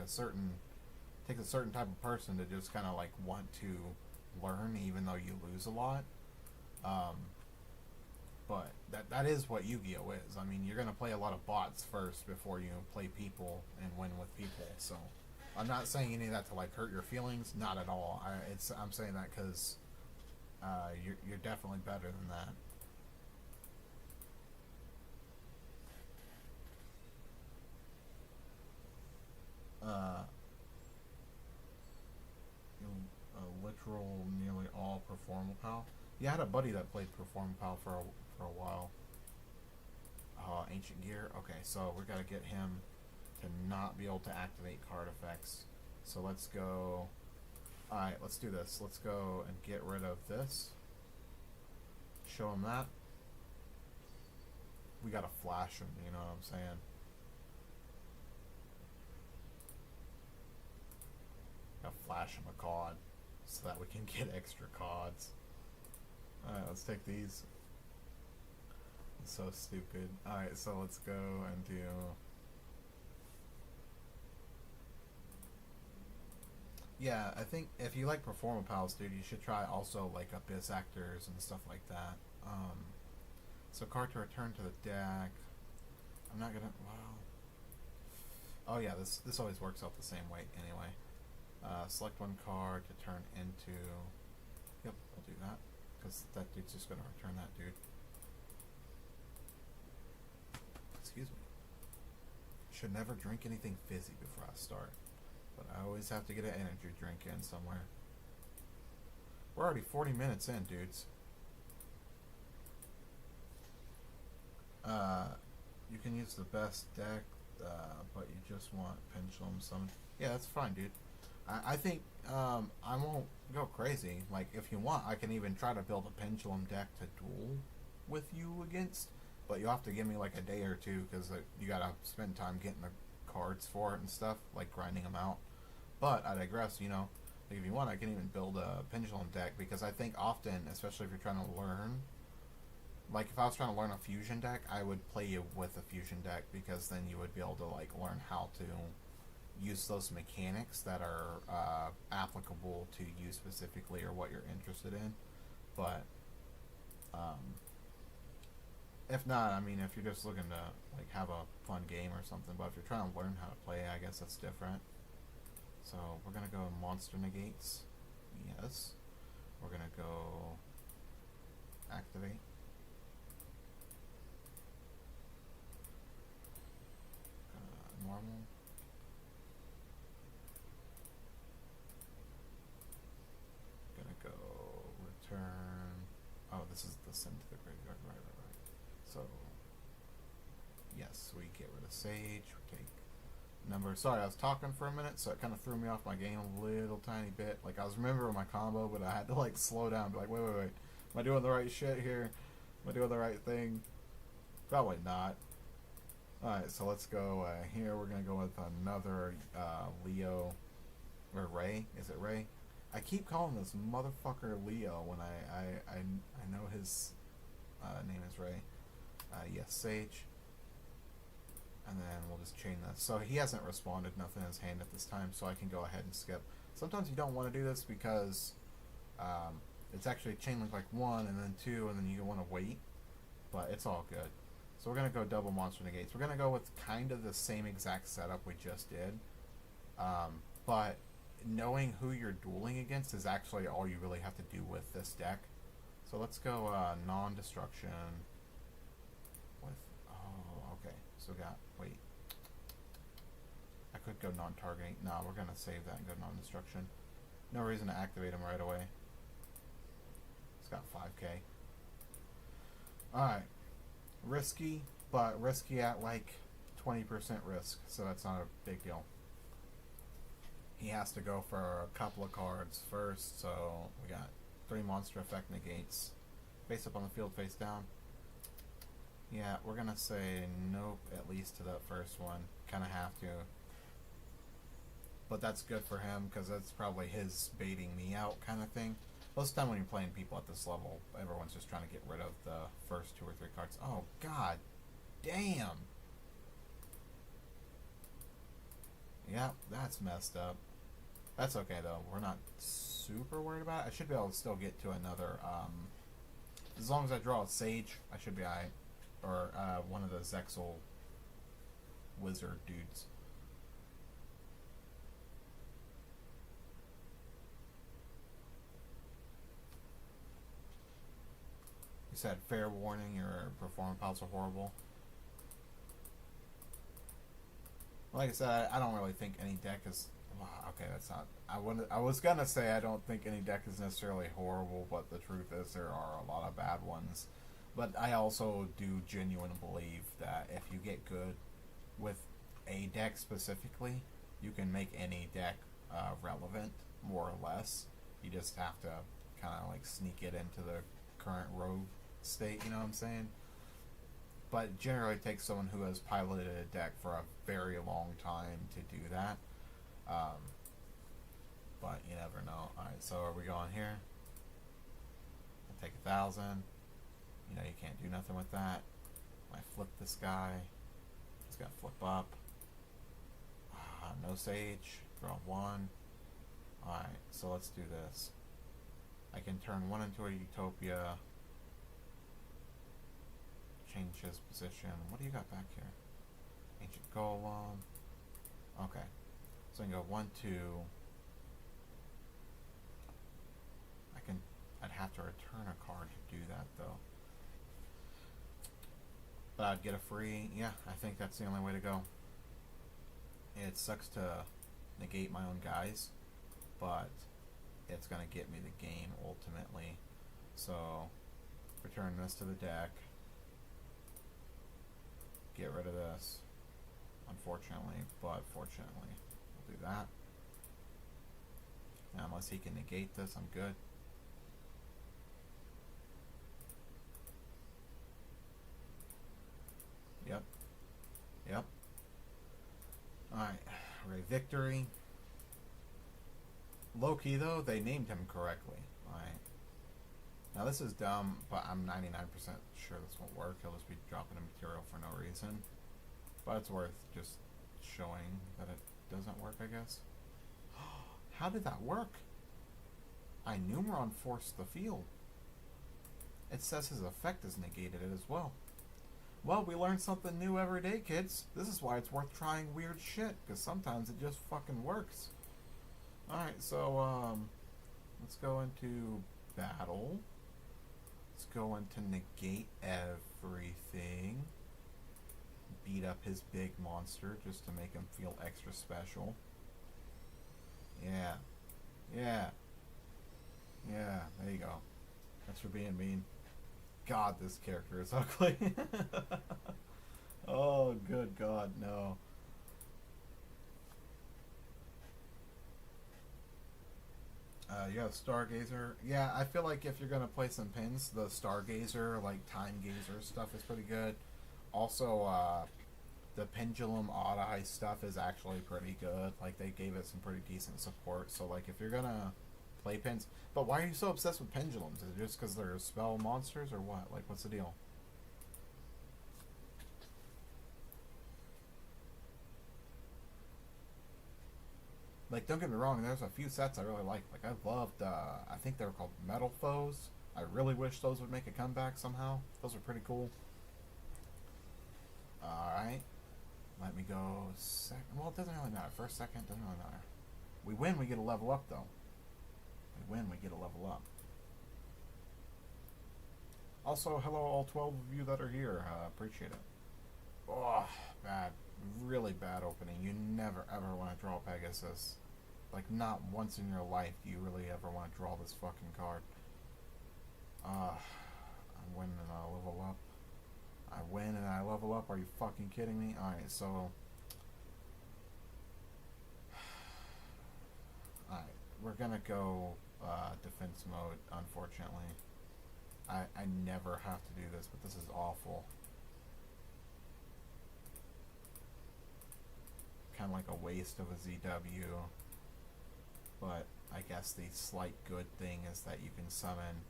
takes a certain type of person to just kind of like want to learn, even though you lose a lot. But that is what Yu-Gi-Oh is. I mean, you're gonna play a lot of bots first before you play people and win with people. So I'm not saying any of that to like hurt your feelings. Not at all. I'm saying that because you're definitely better than that. Literal, nearly all Performal Pal. Yeah, I had a buddy that played Performal Pal for a while. Ancient Gear. Okay, so we gotta get him to not be able to activate card effects. So let's go. Alright, let's do this. Let's go and get rid of this. Show him that. We gotta flash him, you know what I'm saying? Gotta flash him a card so that we can get extra cards. Alright, let's take these. It's so stupid. Alright, so let's go and do... Yeah, I think if you like Performance Pals, dude, you should try also like Abyss Actors and stuff like that. So card to return to the deck. I'm not gonna... Well... Oh yeah, this always works out the same way anyway. Select one card to turn into... Yep, we'll do that. Because that dude's just gonna return that dude. Excuse me. Should never drink anything fizzy before I start. But I always have to get an energy drink in somewhere. We're already 40 minutes in, dudes. You can use the best deck, but you just want Pendulum Summon. Yeah, that's fine, dude. I think I won't go crazy. Like, if you want, I can even try to build a Pendulum deck to duel with you against. But you'll have to give me like a day or two, because you gotta spend time getting the cards for it and stuff, like grinding them out. But I digress, you know. Like if you want, I can even build a Pendulum deck, because I think often, especially if you're trying to learn, like if I was trying to learn a fusion deck, I would play you with a fusion deck, because then you would be able to like learn how to use those mechanics that are applicable to you specifically or what you're interested in. But If not, I mean, if you're just looking to like have a fun game or something, but if you're trying to learn how to play, I guess that's different. So we're gonna go monster negates. Yes. We're gonna go activate. Normal. Gonna go return. Oh, this is the send to the graveyard. Right. So yes, we get rid of Sage. We take number. Sorry, I was talking for a minute, so it kind of threw me off my game a little tiny bit. Like I was remembering my combo, but I had to like slow down. Be like, wait. Am I doing the right shit here? Am I doing the right thing? Probably not. Alright, so let's go here. We're going to go with another Leo. Or Ray. Is it Ray? I keep calling this motherfucker Leo when I know his name is Ray. Yes, Sage. And then we'll just chain this. So he hasn't responded, nothing in his hand at this time, so I can go ahead and skip. Sometimes you don't want to do this because it's actually chain link like 1 and then 2 and then you want to wait. But it's all good. So we're going to go double monster negates. We're going to go with kind of the same exact setup we just did. But knowing who you're dueling against is actually all you really have to do with this deck. So let's go non-destruction with... Oh, okay. So we got... Wait. I could go non-targeting. No, we're going to save that and go non-destruction. No reason to activate him right away. It's got 5k. Alright. Risky, but risky at like 20% risk, so that's not a big deal. He has to go for a couple of cards first, so we got 3 monster effect negates. Face up on the field, face down. Yeah, we're gonna say nope, at least to that first one. Kinda have to. But that's good for him, because that's probably his baiting me out kind of thing. Most of the time when you're playing people at this level, everyone's just trying to get rid of the first 2 or 3 cards. Oh, god damn! Yep, that's messed up. That's okay, though. We're not super worried about it. I should be able to still get to another, as long as I draw a Sage, I should be alright. Or, one of the Zexal wizard dudes. You said fair warning, your performance piles are horrible. Like I said, I don't really think any deck is... Well, okay, that's not... I was gonna say I don't think any deck is necessarily horrible, but the truth is there are a lot of bad ones. But I also do genuinely believe that if you get good with a deck specifically, you can make any deck relevant, more or less. You just have to kind of like sneak it into the current rogue state, you know what I'm saying? But generally it takes someone who has piloted a deck for a very long time to do that. But you never know. Alright, so are we going here? I'll take 1,000. You know, you can't do nothing with that. I flip this guy. He's got to flip up. No Sage. Draw 1. Alright, so let's do this. I can turn 1 into a Utopia. Change his position. What do you got back here? Ancient Golem. Okay. So I can go 1, 2. I'd have to return a card to do that, though. But I'd get a free... Yeah, I think that's the only way to go. It sucks to negate my own guys, but it's going to get me the game, ultimately. So, return this to the deck. Get rid of this. Unfortunately, but fortunately. We'll do that. Now, unless he can negate this, I'm good. Yep. Alright. Ray Victory. Low-key, though, they named him correctly. Alright. Now, this is dumb, but I'm 99% sure this won't work. He'll just be dropping a material for no reason. But it's worth just showing that it doesn't work, I guess. How did that work? I Numeron forced the field. It says his effect is negated as well. Well, we learn something new every day, kids. This is why it's worth trying weird shit, because sometimes it just fucking works. Alright, so, let's go into battle. Let's go into negate everything. Beat up his big monster just to make him feel extra special. Yeah. Yeah. Yeah, there you go. That's for being mean. God, this character is ugly. Oh, good God, no. Yeah, Stargazer. Yeah, I feel like if you're gonna play some pins, the Stargazer, like Time Gazer stuff is pretty good. Also, the Pendulum Odd Eye stuff is actually pretty good. Like, they gave it some pretty decent support. So, like, if you're gonna play pins... But why are you so obsessed with pendulums? Is it just because they're spell monsters or what? Like, what's the deal? Like, don't get me wrong, there's a few sets I really like. Like, I loved, I think they were called Metal Foes. I really wish those would make a comeback somehow. Those are pretty cool. Alright. Let me go second. Well, it doesn't really matter. First, second, doesn't really matter. We win, we get a level up, though. We win, we get a level up. Also, hello all 12 of you that are here. Appreciate it. Oh, bad. Really bad opening. You never, ever want to draw Pegasus. Like, not once in your life do you really ever want to draw this fucking card. I win and I level up. I win and I level up. Are you fucking kidding me? Alright, so... Alright, we're gonna go defense mode, unfortunately. I never have to do this, but this is awful. Kind of like a waste of a ZW. But I guess the slight good thing is that you can summon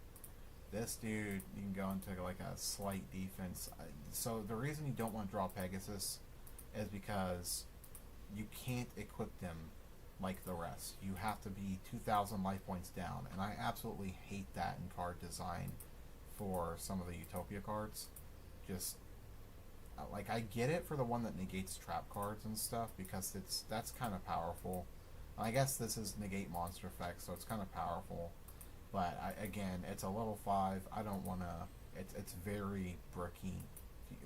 this dude. You can go into like a slight defense. So the reason you don't want to draw Pegasus is because you can't equip them like the rest. You have to be 2,000 life points down, and I absolutely hate that in card design for some of the Utopia cards. Just like, I get it for the one that negates trap cards and stuff, because that's kind of powerful. I guess this is negate monster effects, so it's kind of powerful. But again, it's a level 5. I don't want to. It's very bricky.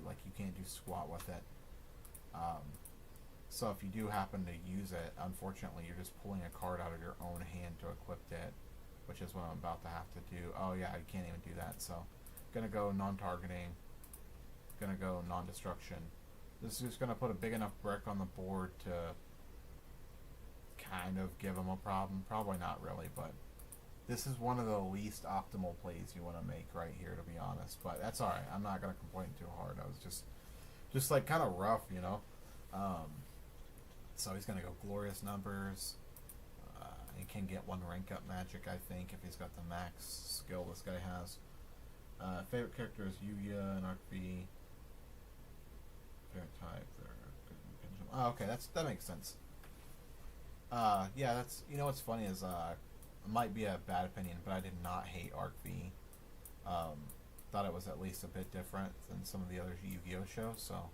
Like, you can't do squat with it. So if you do happen to use it, unfortunately, you're just pulling a card out of your own hand to equip it, which is what I'm about to have to do. Oh yeah, I can't even do that. So, gonna go non-targeting. Gonna go non-destruction. This is just gonna put a big enough brick on the board to kind of give them a problem. Probably not really, but this is one of the least optimal plays you want to make right here, to be honest. But that's alright. I'm not gonna complain too hard. I was just like kind of rough, you know. So he's gonna go glorious numbers. He can get 1 rank up magic, I think, if he's got the max skill this guy has. Favorite character is Yugioh and Arc-V. Favorite type, oh, okay, that makes sense. Yeah, that's, you know what's funny is, it might be a bad opinion, but I did not hate Arc-V. Thought it was at least a bit different than some of the other Yu-Gi-Oh shows, so.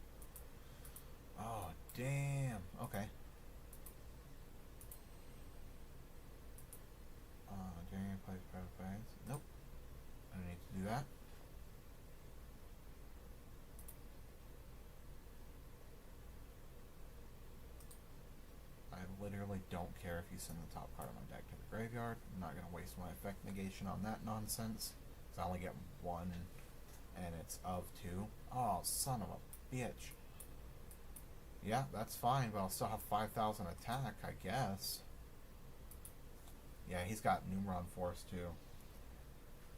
Oh, damn. Okay. Jerry plays private bags. Nope. I don't need to do that. I literally don't care if you send the top card of my deck to the graveyard. I'm not going to waste my effect negation on that nonsense. Because I only get 1, and it's of 2. Oh, son of a bitch. Yeah, that's fine, but I'll still have 5,000 attack, I guess. Yeah, he's got Numeron Force, too.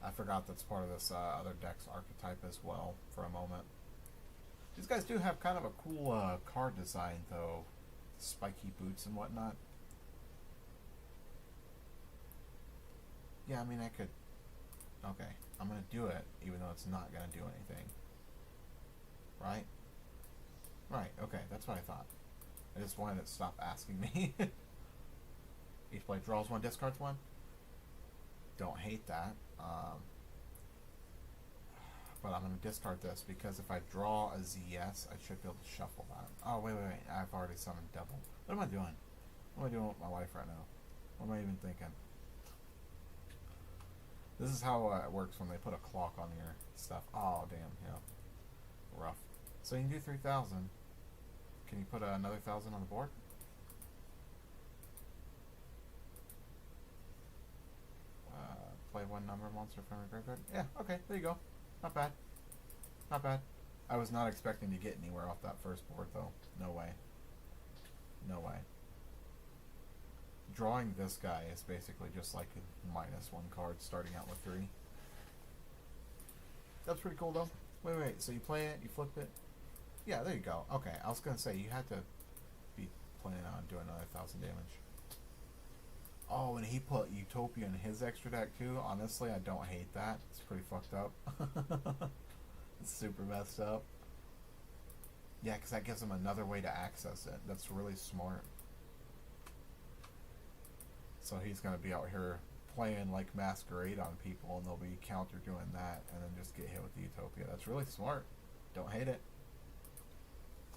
I forgot that's part of this other deck's archetype as well, for a moment. These guys do have kind of a cool card design, though. Spiky boots and whatnot. Yeah, I mean, I could... Okay, I'm going to do it, even though it's not going to do anything. Right? Right, okay, that's what I thought. I just wanted it to stop asking me. Each player draws 1, discards 1. Don't hate that. But I'm going to discard this because if I draw a ZS, I should be able to shuffle that. Oh, wait. I've already summoned double. What am I doing? What am I doing with my life right now? What am I even thinking? This is how it works when they put a clock on your stuff. Oh, damn. Yeah. Rough. So you can do 3,000. Can you put another 1,000 on the board? Play one number monster from your graveyard. Yeah, okay, there you go. Not bad. Not bad. I was not expecting to get anywhere off that first board, though. No way. No way. Drawing this guy is basically just like a -1 card starting out with 3. That's pretty cool, though. Wait. So you play it, you flip it. Yeah, there you go. Okay, I was going to say, you had to be planning on doing another 1,000 damage. Oh, and he put Utopia in his extra deck too. Honestly, I don't hate that. It's pretty fucked up. It's super messed up. Yeah, because that gives him another way to access it. That's really smart. So he's going to be out here playing like Masquerade on people, and they'll be counter doing that, and then just get hit with the Utopia. That's really smart. Don't hate it.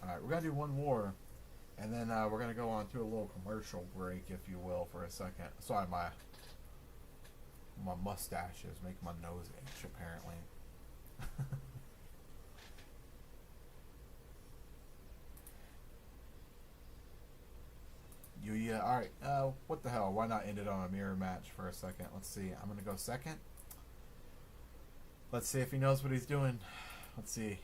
Alright, we're going to do one more. And then we're going to go on to a little commercial break, if you will, for a second. Sorry, my mustaches make my nose itch, apparently. Yeah, alright. What the hell? Why not end it on a mirror match for a second? Let's see. I'm going to go second. Let's see if he knows what he's doing. Let's see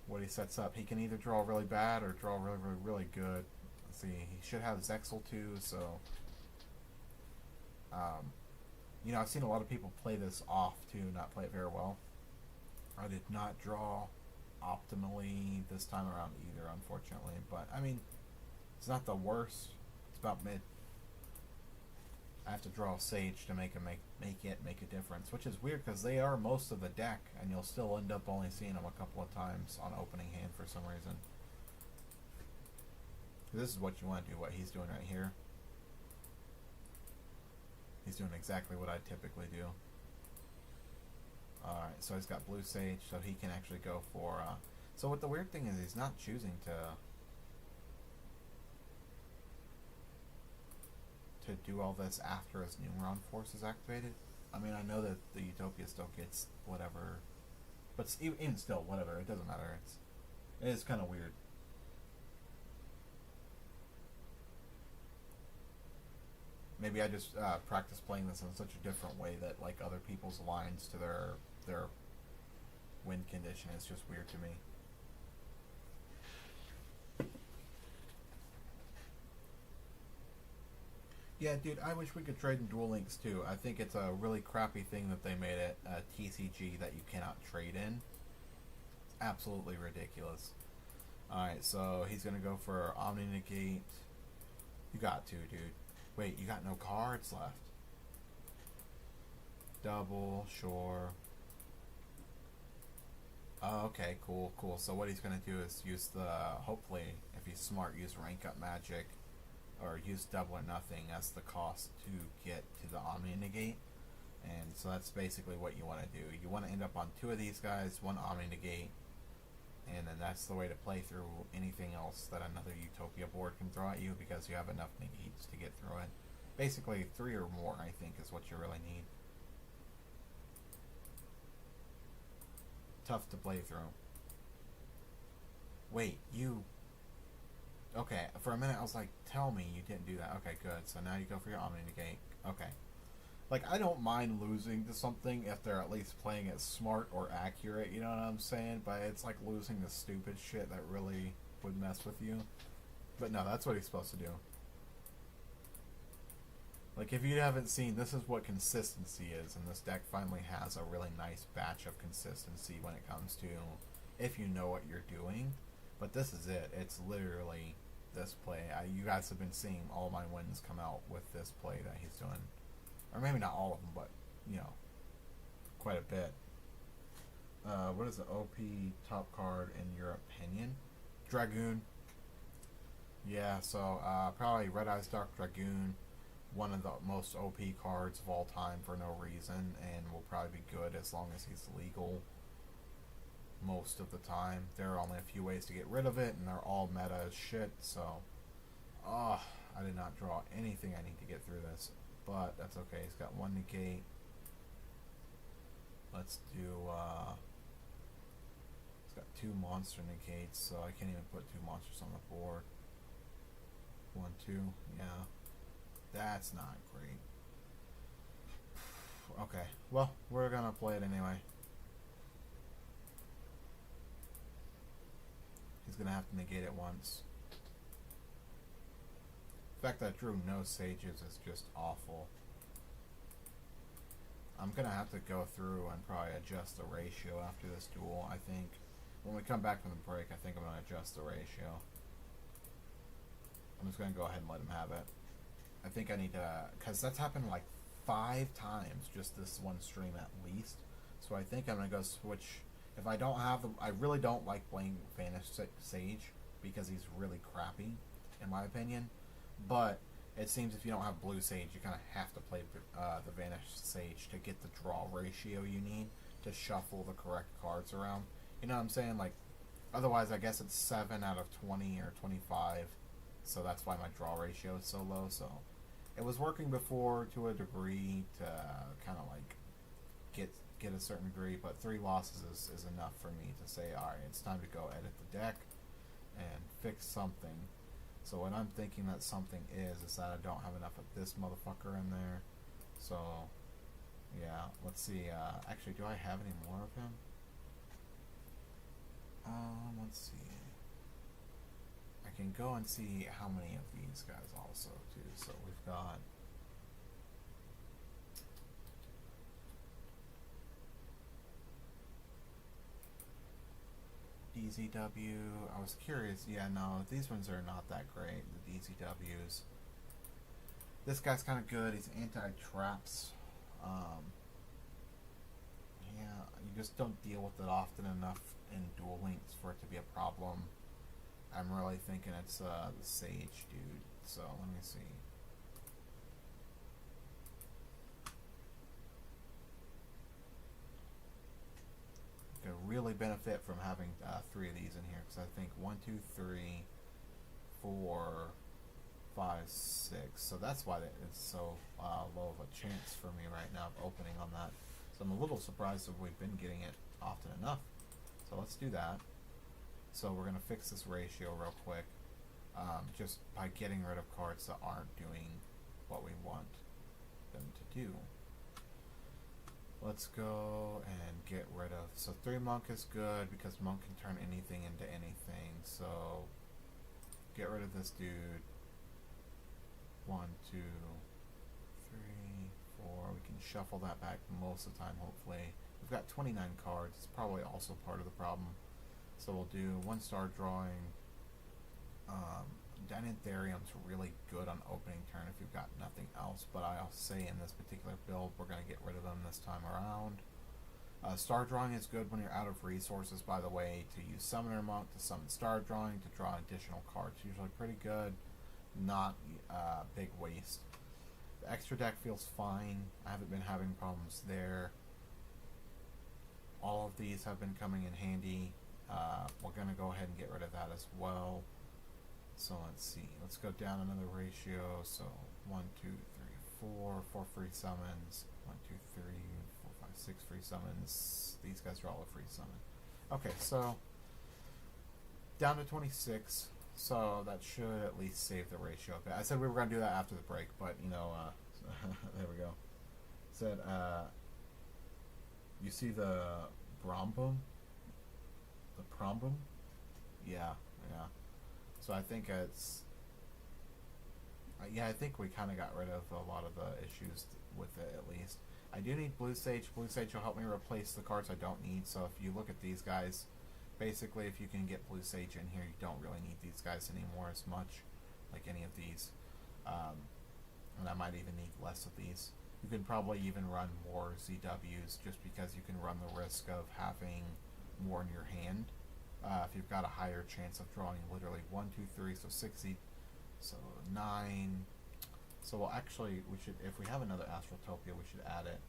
what he sets up. He can either draw really bad or draw really good. See, he should have Zexal too, so you know, I've seen a lot of people play this off too, not play it very well. I did not draw optimally this time around either, unfortunately, but I mean, it's not the worst. It's about mid. I have to draw Sage to make a difference, which is weird because they are most of the deck, and you'll still end up only seeing them a couple of times on opening hand for some reason. This is what you want to do, what he's doing right here. He's doing exactly what I typically do. Alright, so he's got Blue Sage, so he can actually go for... so what the weird thing is, he's not choosing to do all this after his Numeron Force is activated. I mean, I know that the Utopia still gets whatever, but even still, whatever, it doesn't matter. It is kind of weird. Maybe I just practice playing this in such a different way that like other people's lines to their win condition is just weird to me. Yeah, dude, I wish we could trade in Duel Links too. I think it's a really crappy thing that they made it a TCG that you cannot trade in. It's absolutely ridiculous. Alright, so he's going to go for Omni Negate. You got to, dude. Wait, you got no cards left. Double, sure. Oh, okay, cool. So what he's going to do is use the, hopefully, if he's smart, use Rank Up Magic, or use Double or Nothing as the cost to get to the Omni Negate. And so that's basically what you want to do. You want to end up on 2 of these guys, 1 Omni Negate, and then that's the way to play through anything else that another Utopia board can throw at you, because you have enough negates to get through it. Basically, 3 or more, I think, is what you really need. Tough to play through. Wait, you... Okay, for a minute I was like, tell me you didn't do that. Okay, good. So now you go for your Omni Negate. Okay. Like, I don't mind losing to something if they're at least playing it smart or accurate, you know what I'm saying? But it's like losing the stupid shit that really would mess with you. But no, that's what he's supposed to do. Like, if you haven't seen, this is what consistency is, and this deck finally has a really nice batch of consistency when it comes to if you know what you're doing. But this is it. It's literally this play. You guys have been seeing all my wins come out with this play that he's doing. Or maybe not all of them, but, you know, quite a bit. What is the OP top card in your opinion? Dragoon. Yeah, so probably Red Eyes Dark Dragoon. One of the most OP cards of all time for no reason, and will probably be good as long as he's legal. most of the time. There are only a few ways to get rid of it, and they're all meta as shit, so... I did not draw anything I need to get through this, but that's okay. He's got one negate. Let's do, he's got two monster negates, so I can't even put two monsters on the board. 1, 2, yeah. That's not great. Okay, well, we're gonna play it anyway. He's gonna have to negate it once. The fact that I drew no sages is just awful. I'm gonna have to go through and probably adjust the ratio after this duel, I think. When we come back from the break, I think I'm gonna adjust the ratio. I'm just gonna go ahead and let him have it. I think I need to, because that's happened like 5 times just this one stream at least. So I think I'm gonna go switch. If I don't have the, I really don't like playing Vanished Sage because he's really crappy, in my opinion. But it seems if you don't have Blue Sage, you kind of have to play the Vanished Sage to get the draw ratio you need to shuffle the correct cards around. You know what I'm saying? Like, otherwise, I guess it's 7 out of 20 or 25. So that's why my draw ratio is so low. So it was working before to a degree to kind of like get a certain degree, but 3 losses is enough for me to say, all right, it's time to go edit the deck and fix something. So what I'm thinking that something is that I don't have enough of this motherfucker in there. So yeah, let's see. Actually, do I have any more of him? Let's see. I can go and see how many of these guys also too. So we've got DZW. I was curious. Yeah, no, these ones are not that great. The DZWs. This guy's kind of good. He's anti-traps. Yeah, you just don't deal with it often enough in Duel Links for it to be a problem. I'm really thinking it's the Sage dude. So let me see. Could really benefit from having 3 of these in here, because I think 1, 2, 3, 4, 5, 6. So that's why it's so low of a chance for me right now of opening on that. So I'm a little surprised if we've been getting it often enough. So let's do that. So we're going to fix this ratio real quick, just by getting rid of cards that aren't doing what we want them to do. Let's go and get rid of, so 3 Monk is good because Monk can turn anything into anything. So get rid of this dude. 1, 2, 3, 4. We can shuffle that back most of the time, hopefully. We've got 29 cards. It's probably also part of the problem. So we'll do 1-star drawing. Dynantherium's really good on opening turn if you've got nothing else, but I'll say in this particular build we're going to get rid of them this time around. Star drawing is good when you're out of resources, by the way, to use Summoner Monk to summon star drawing to draw additional cards. Usually pretty good, not big waste. The extra deck feels fine. I haven't been having problems there. All of these have been coming in handy. We're going to go ahead and get rid of that as well. So let's see. Let's go down another ratio. So 1, 2, 3, 4. 4 free summons. 1, 2, 3, 4, 5, 6 free summons. These guys are all a free summon. Okay, so down to 26. So that should at least save the ratio a bit. I said we were going to do that after the break, but you know, there we go. Said, you see the Brombum? The Prombum? Yeah. So I think it's... yeah, I think we kind of got rid of a lot of the issues with it, at least. I do need Blue Sage. Blue Sage will help me replace the cards I don't need. So if you look at these guys, basically if you can get Blue Sage in here, you don't really need these guys anymore as much, like any of these. And I might even need less of these. You can probably even run more ZWs just because you can run the risk of having more in your hand. If you've got a higher chance of drawing literally 1, 2, 3, so 6, so 9. So we'll actually, we should, if we have another Astrotopia, we should add it.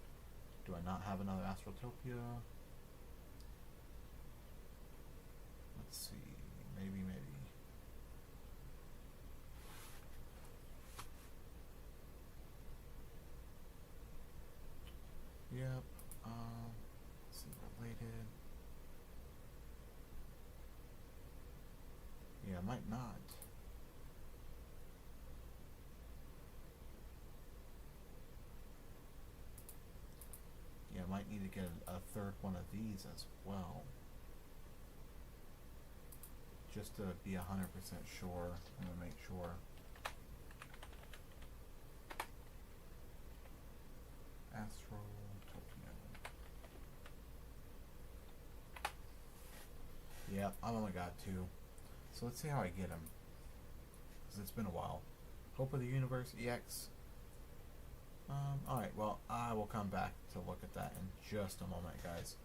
Do I not have another Astrotopia? Let's see. Maybe. Yep. Let's see, related. Yeah, might not. Yeah, might need to get a third one of these as well. Just to be 100% sure. I'm gonna make sure. Astro Tokyo. Yeah, I've only got 2. So let's see how I get them. Because it's been a while. Hope of the Universe EX. Alright, well, I will come back to look at that in just a moment, guys.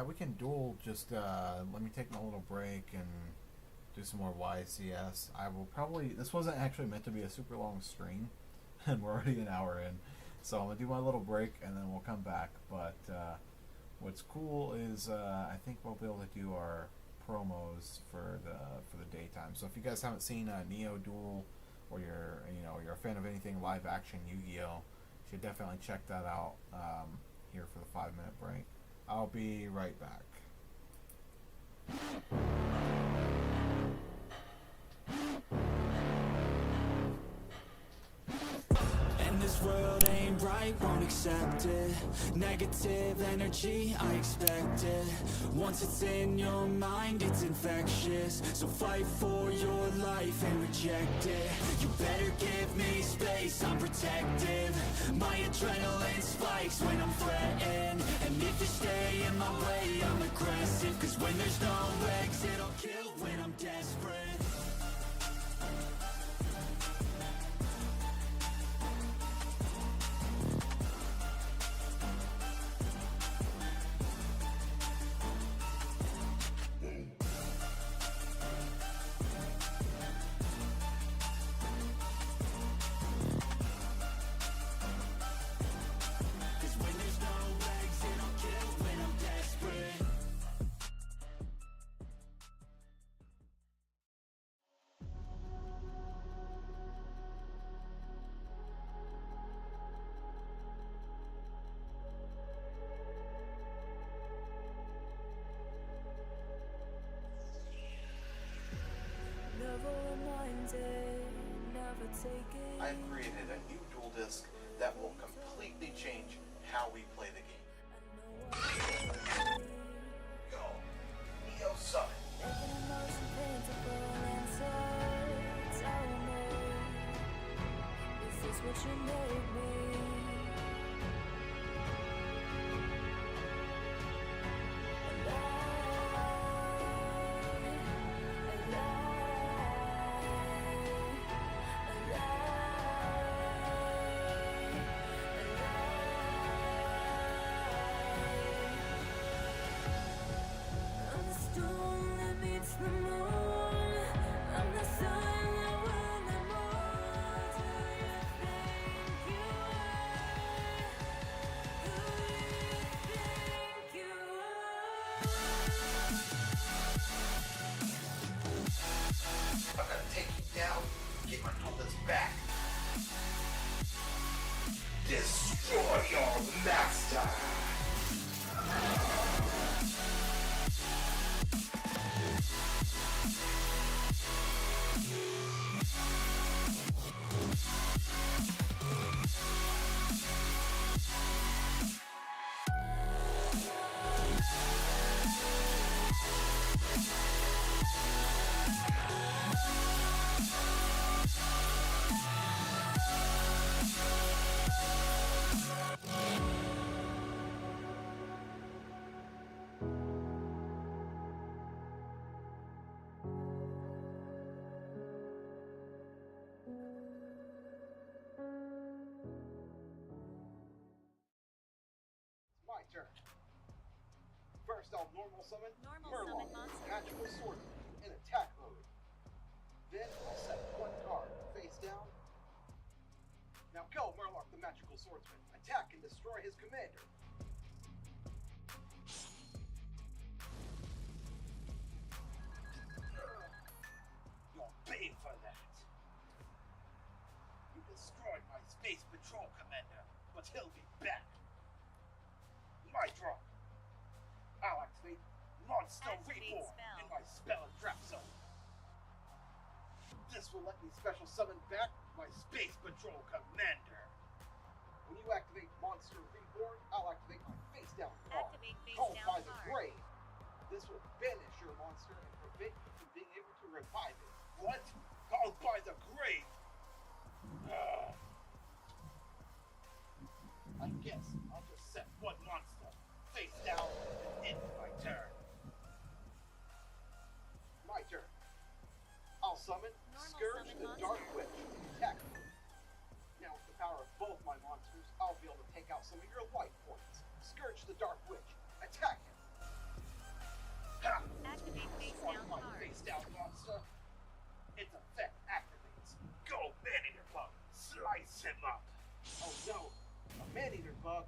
We can duel, just, let me take my little break and do some more YCS. I will probably, this wasn't actually meant to be a super long stream, and we're already an hour in. So I'm going to do my little break, and then we'll come back. But, what's cool is, I think we'll be able to do our promos for the daytime. So if you guys haven't seen Neo Duel, or you're a fan of anything live action Yu-Gi-Oh, you should definitely check that out here for the 5-minute break. I'll be right back.
And this world ain't right, won't accept it. Negative energy, I expect it. Once it's in your mind, it's infectious. So fight for your life and reject it. You better give me space, I'm protective. My adrenaline spikes when I'm threatened. And if you stay in my way, I'm aggressive. Cause when there's no exit, I'll kill when I'm desperate.
I've created a new duel disc that will completely change how we play the game. Go. Neo Summon.
Is this what you made me?
Destroy your master!
My turn. First, I'll normal summon Murloc, Magical Swordsman, in attack mode. Then I'll set one card face down. Now go, Murloc the Magical Swordsman. Attack and destroy his commander. but he'll be back. My draw. I'll activate Monster Reborn in my spell and trap zone. This will let me special summon back my Space Patrol Commander. When you activate Monster Reborn, I'll activate my face down card, called by the Grave. This will banish your monster and prevent you from being able to revive it. What? Called by the Grave? I guess I'll just set one monster face down and end my turn. My turn. I'll summon Scourge the Dark Witch. Attack. Now with the power of both my monsters, I'll be able to take out some of your life points. Scourge the Dark Witch. Attack him. Ha!
Activate face down
My
card.
face down monster. Its effect activates. Go Man-Eater Bug. Slice him up. Oh no. A Man-Eater Bug.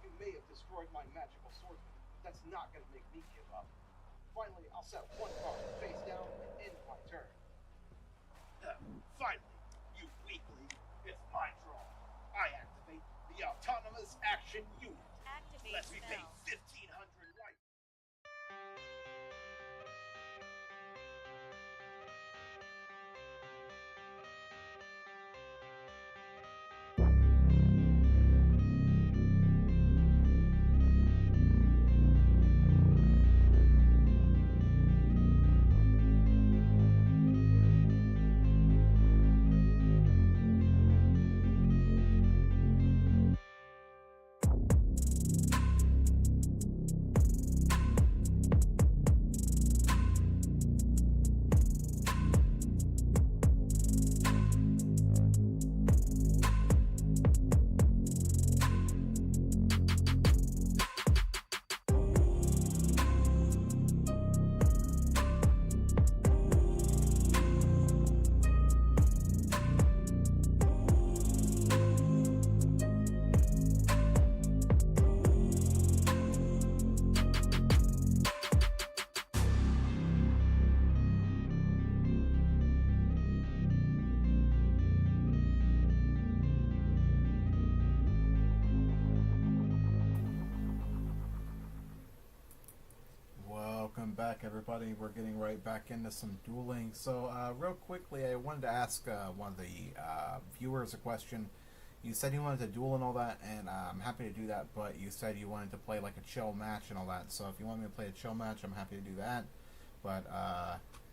You may have destroyed my magical swordsman, but that's not going to make me give up. Finally, I'll set one card face down and end my turn. Finally, you weakling, it's my draw. I activate the Autonomous Action Unit.
Activate
Let me pay
spell.
1,500 life.
Welcome back, everybody. We're getting right back into some dueling. So, real quickly, I wanted to ask one of the viewers a question. You said you wanted to duel and all that, and I'm happy to do that, but you said you wanted to play like a chill match and all that. So if you want me to play a chill match, I'm happy to do that. But,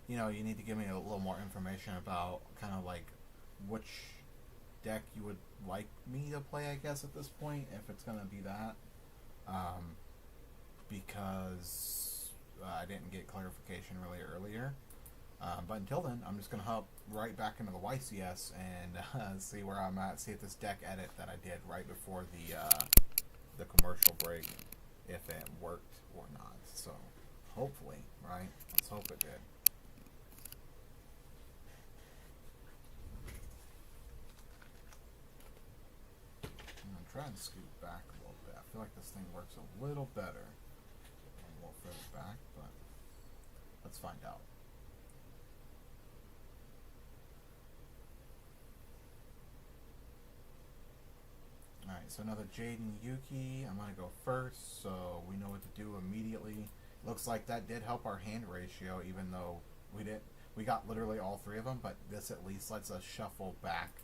you know, you need to give me a little more information about kind of like which deck you would like me to play, I guess, at this point, if it's going to be that. Because I didn't get clarification really earlier. But until then, I'm just going to hop right back into the YCS and see where I'm at, see if this deck edit that I did right before the commercial break, if it worked or not. So, hopefully, right? Let's hope it did. I'm going to try and scoot back a little bit. I feel like this thing works a little better. A little further back, but let's find out. Alright, so another Jade and Yuki. I'm going to go first, so we know what to do immediately. Looks like that did help our hand ratio, even though we got literally all three of them, but this at least lets us shuffle back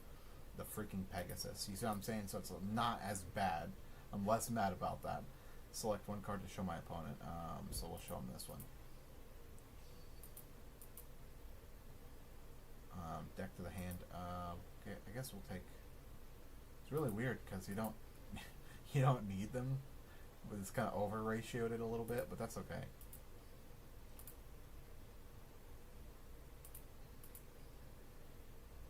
the freaking Pegasus. You see what I'm saying? So it's not as bad. I'm less mad about that. Select one card to show my opponent. So we'll show him this one. Deck to the hand. Okay, I guess we'll take. It's really weird because you don't you don't need them, but it's kind of over ratioed it a little bit, but that's okay.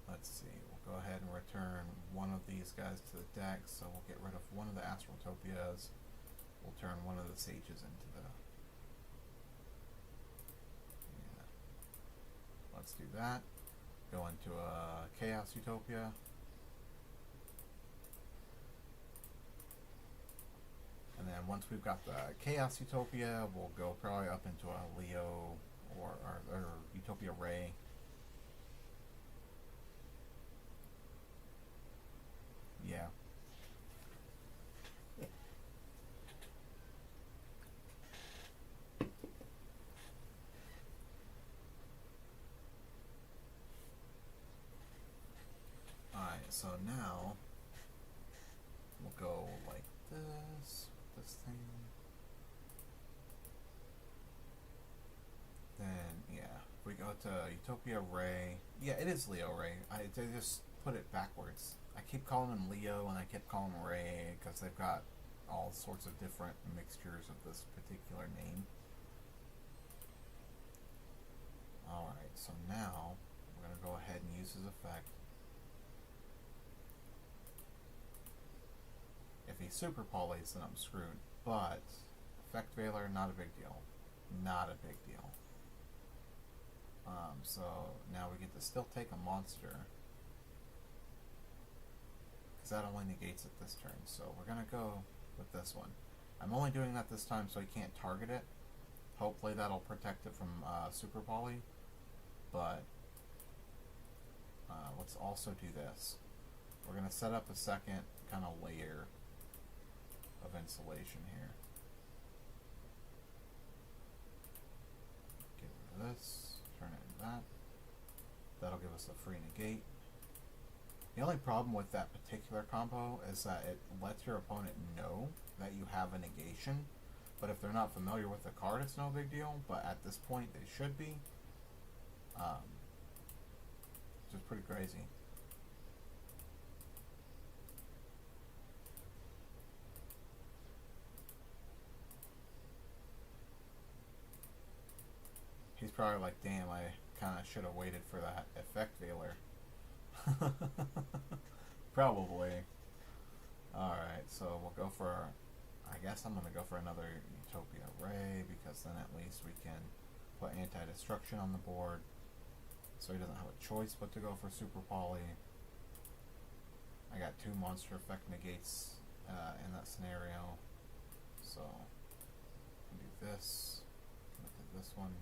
Let's see. We'll go ahead and return one of these guys to the deck, so we'll get rid of one of the Astrotopias. We'll turn one of the Sages into the. Yeah. Let's do that. Go into a Chaos Utopia. And then once we've got the Chaos Utopia, we'll go probably up into a Leo or Utopia Ray. Yeah. so now we'll go like this thing. Then, yeah, if we go to Utopia Ray, yeah, it is Leo Ray. They just put it backwards. I keep calling him Leo and I keep calling him Ray because they've got all sorts of different mixtures of this particular name. Alright, so now we're going to go ahead and use his effect. If he super polys, then I'm screwed. But effect Veiler, not a big deal. Not a big deal. So now we get to still take a monster, because that only negates it this turn. So we're going to go with this one. I'm only doing that this time so he can't target it. Hopefully that'll protect it from super poly. But let's also do this. We're going to set up a second kind of layer of insulation here. Get rid of this. Turn it into that. That'll give us a free negate. The only problem with that particular combo is that it lets your opponent know that you have a negation, but if they're not familiar with the card, it's no big deal. But at this point, they should be. Which is pretty crazy. He's probably like, damn, I kind of should have waited for that effect veiler. Probably. Alright, so we'll go for, I guess I'm going to go for another Utopia Ray, because then at least we can put anti-destruction on the board, so he doesn't have a choice but to go for super poly. I got 2 monster effect negates in that scenario, so do this, look at this one.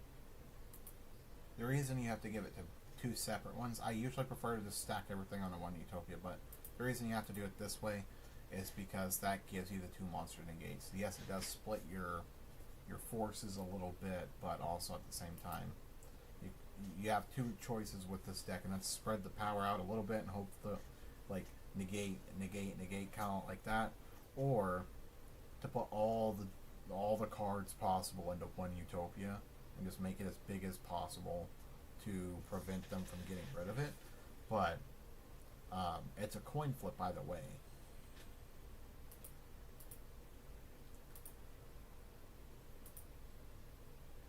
The reason you have to give it to 2 separate ones, I usually prefer to just stack everything on the one Utopia, but the reason you have to do it this way is because that gives you the 2 monster negates. Yes, it does split your forces a little bit, but also at the same time, you have 2 choices with this deck, and that's spread the power out a little bit and hope the like negate count like that, or to put all the cards possible into one Utopia and just make it as big as possible to prevent them from getting rid of it. But it's a coin flip either way.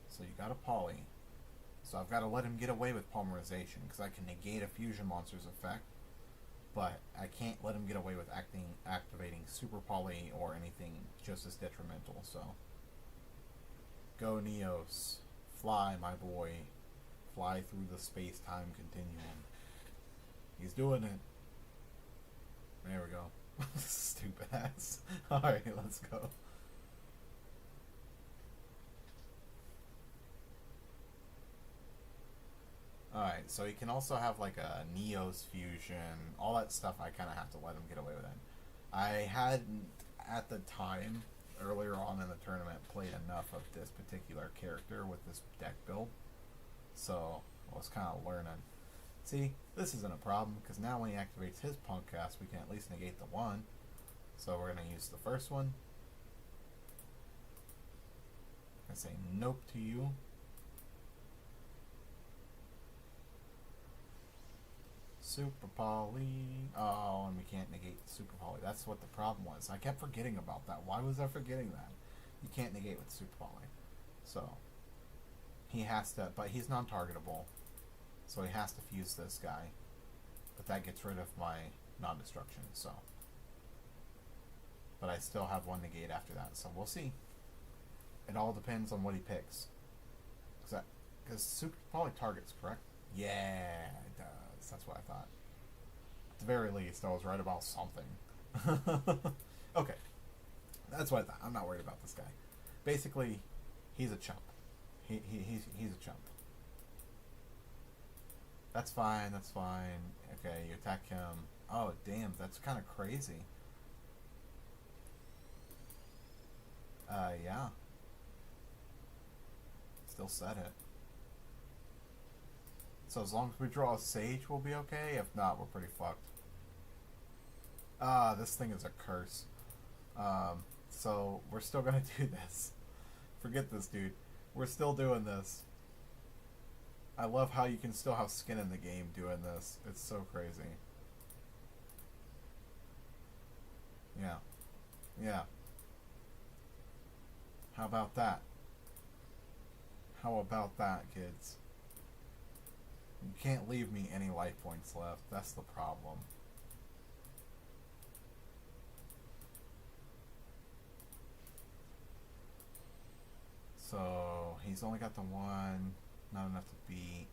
So you got a poly. So I've got to let him get away with polymerization, because I can negate a fusion monster's effect, but I can't let him get away with activating super poly or anything just as detrimental. So go Neos. Fly, my boy. Fly through the space-time continuum. He's doing it. There we go. Stupid ass. Alright, let's go. Alright, so he can also have like a Neos fusion. All that stuff I kind of have to let him get away with it. I had, at the time, earlier on in the tournament, played enough of this particular character with this deck build, so I was kind of learning. See, this isn't a problem, because now when he activates his punk cast, we can at least negate the 1. So we're going to use the first one. I say nope to you. Super poly. Oh, and we can't negate the super poly. That's what the problem was. I kept forgetting about that. Why was I forgetting that? You can't negate with super poly. So he has to, but he's non-targetable, so he has to fuse this guy. But that gets rid of my non-destruction. So, but I still have 1 negate after that. So we'll see. It all depends on what he picks. Because super poly targets, correct? Yeah, it does. That's what I thought. At the very least, I was right about something. Okay. That's what I thought. I'm not worried about this guy. Basically, he's a chump. He's a chump. That's fine, that's fine. Okay, you attack him. Oh, damn, that's kind of crazy. Yeah. Still set it. So as long as we draw a Sage, we'll be okay. If not, we're pretty fucked. This thing is a curse. So we're still gonna do this. Forget this, dude. We're still doing this. I love how you can still have skin in the game doing this. It's so crazy. Yeah. Yeah. How about that? How about that, kids? You can't leave me any life points left. That's the problem. So, he's only got the one. Not enough to beat.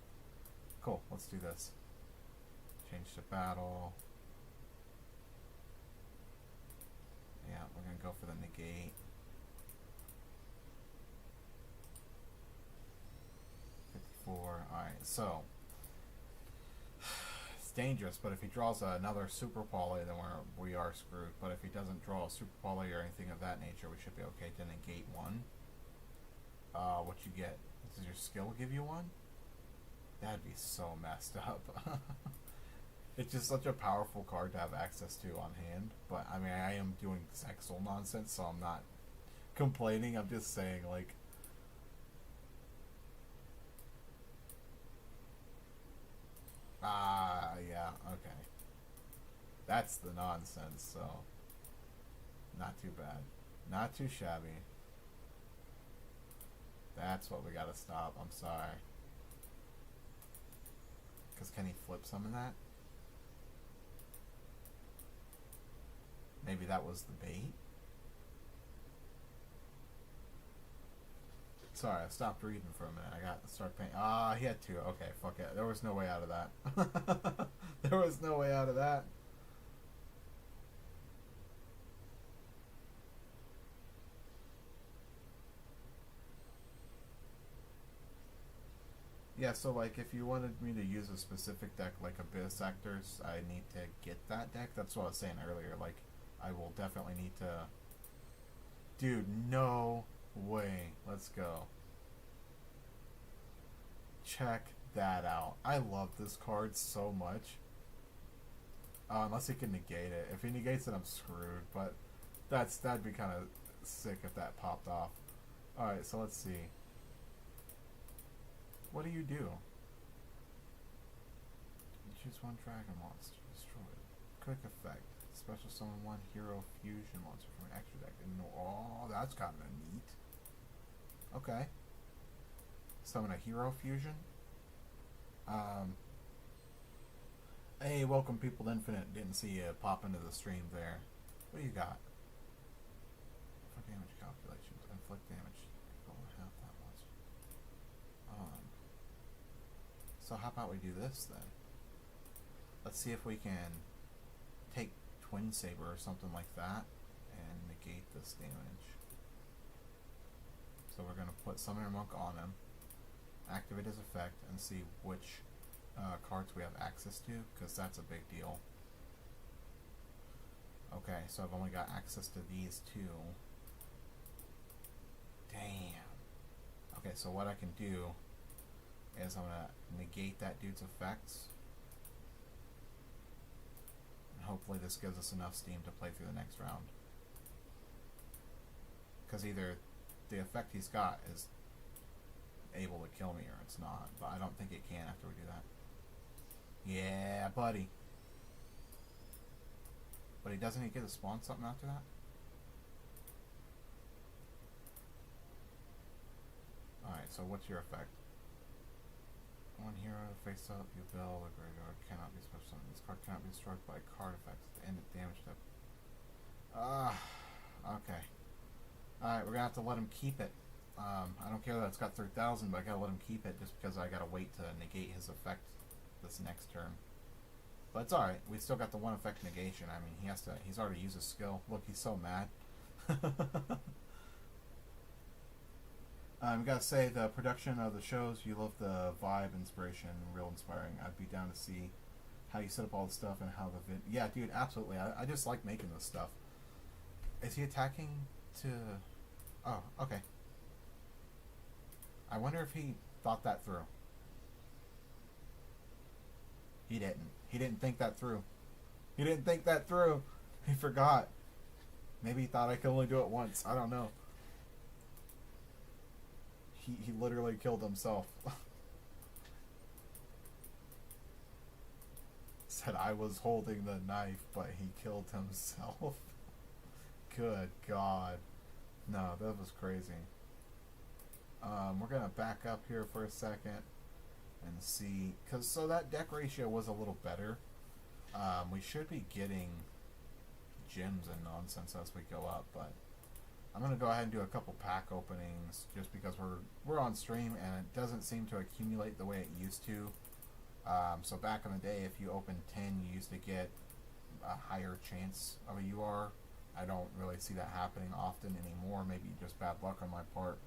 Cool, let's do this. Change to battle. Yeah, we're gonna go for the negate. Alright, so it's dangerous, but if he draws another super poly, then we are screwed. But if he doesn't draw a super poly or anything of that nature, we should be okay to negate one. What you get? Does your skill give you one? That'd be so messed up. It's just such a powerful card to have access to on hand. But I mean, I am doing Zexal nonsense, so I'm not complaining. I'm just saying, like, yeah, okay. That's the nonsense, so not too bad. Not too shabby. That's what we gotta stop. I'm sorry. Because can he flip some of that? Maybe that was the bait? Sorry, I stopped reading for a minute. I got to start paying. He had two. Okay, fuck it. There was no way out of that. There was no way out of that. Yeah, so like if you wanted me to use a specific deck like Abyss Actors, I need to get that deck. That's what I was saying earlier. Like, I will definitely need to... Dude, no way. Let's go. Check that out. I love this card so much. Unless he can negate it. If he negates it, I'm screwed. But that'd be kind of sick if that popped off. Alright, so let's see. What do? You choose one dragon monster. Destroy it. Quick effect. Special summon one hero fusion monster from an extra deck. Oh, that's kind of neat. Okay. Summon a hero fusion. Hey, welcome people to Infinite. Didn't see you pop into the stream there. What do you got? For damage calculations. Inflict damage. Over half that monster. So how about we do this then? Let's see if we can take Twin Saber or something like that and negate this damage. So we're going to put Summoner Monk on him, activate his effect, and see which cards we have access to, because that's a big deal. Okay, so I've only got access to these two. Damn. Okay, so what I can do is I'm going to negate that dude's effects. And hopefully this gives us enough steam to play through the next round. Because either the effect he's got is able to kill me or it's not. But I don't think it can after we do that. Yeah, buddy. But he doesn't get to spawn something after that? Alright, so what's your effect? One hero face up, you build a graveyard cannot be special summoned. This card cannot be destroyed by card effects to end the damage step. Okay. Alright, we're gonna have to let him keep it. I don't care that it's got 3,000, but I gotta let him keep it just because I gotta wait to negate his effect this next turn. But it's alright, we still got the one effect negation. I mean, he's already used his skill. Look, he's so mad. We gotta say, the production of the shows, you love the vibe, inspiration, real inspiring. I'd be down to see how you set up all the stuff and how the yeah, dude, absolutely. I just like making this stuff. Is he attacking to... Oh, okay. I wonder if he thought that through. He didn't. He didn't think that through. He didn't think that through. He forgot. Maybe he thought I could only do it once. I don't know. He literally killed himself. Said I was holding the knife, but he killed himself. Good God. No, that was crazy. We're gonna back up here for a second and see, cause so that deck ratio was a little better. We should be getting gems and nonsense as we go up, but I'm gonna go ahead and do a couple pack openings just because we're on stream and it doesn't seem to accumulate the way it used to. So back in the day, if you opened 10, you used to get a higher chance of a UR. I don't really see that happening often anymore. Maybe just bad luck on my part.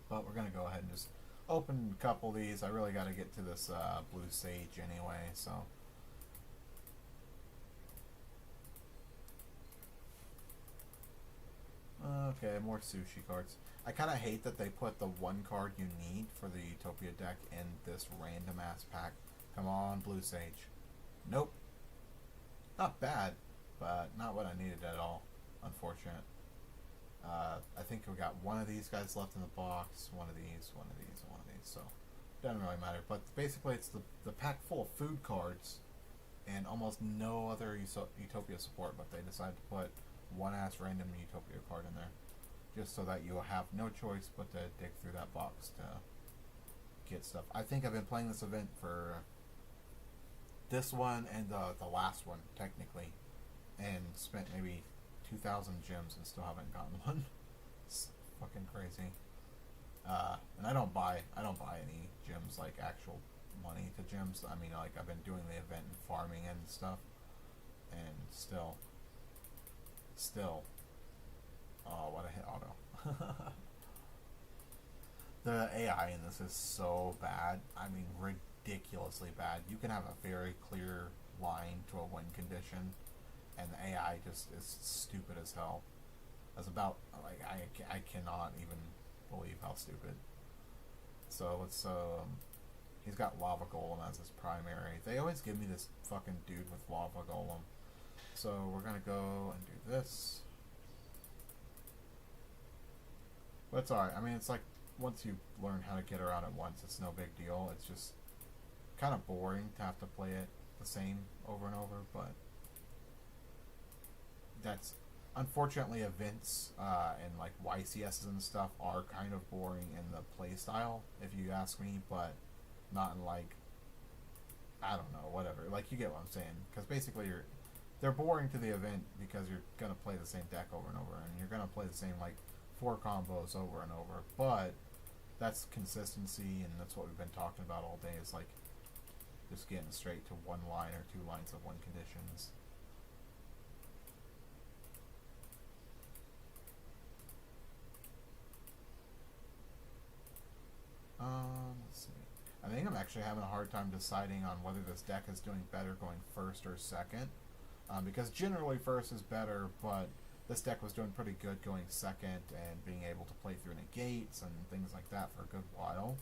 But we're gonna go ahead and just open a couple of these. I really got to get to this blue sage anyway, so. Okay, more sushi cards. I kind of hate that they put the one card you need for the Utopia deck in this random ass pack. Come on, blue sage. Nope. Not bad, but not what I needed at all. Unfortunate. I think we got one of these guys left in the box, one of these, one of these, and one of these, so doesn't really matter. But basically it's the pack full of food cards and almost no other Utopia support, but they decided to put one ass random Utopia card in there just so that you have no choice but to dig through that box to get stuff. I think I've been playing this event for this one and the last one technically, and spent maybe 2,000 gems and still haven't gotten one. It's fucking crazy. And I don't buy any gems, like actual money to gems. I mean, like, I've been doing the event and farming and stuff, and still, oh, what a hit auto. The AI in this is so bad. I mean, ridiculously bad. You can have a very clear line to a win condition, and the AI just is stupid as hell. That's about, like, I cannot even believe how stupid. So let's, he's got Lava Golem as his primary. They always give me this fucking dude with Lava Golem. So we're gonna go and do this. But it's alright. I mean, it's like, once you learn how to get her out at once, it's no big deal. It's just kind of boring to have to play it the same over and over, but that's unfortunately events and like YCSs and stuff are kind of boring in the play style, if you ask me, but not in, like, I don't know, whatever. Like, you get what I'm saying, because basically they're boring to the event because you're gonna play the same deck over and over, and you're gonna play the same, like, 4 combos over and over. But that's consistency, and that's what we've been talking about all day, is like just getting straight to one line or 2 lines of win conditions. Let's see. I think I'm actually having a hard time deciding on whether this deck is doing better going first or second, because generally first is better, but this deck was doing pretty good going second and being able to play through negates and things like that for a good while.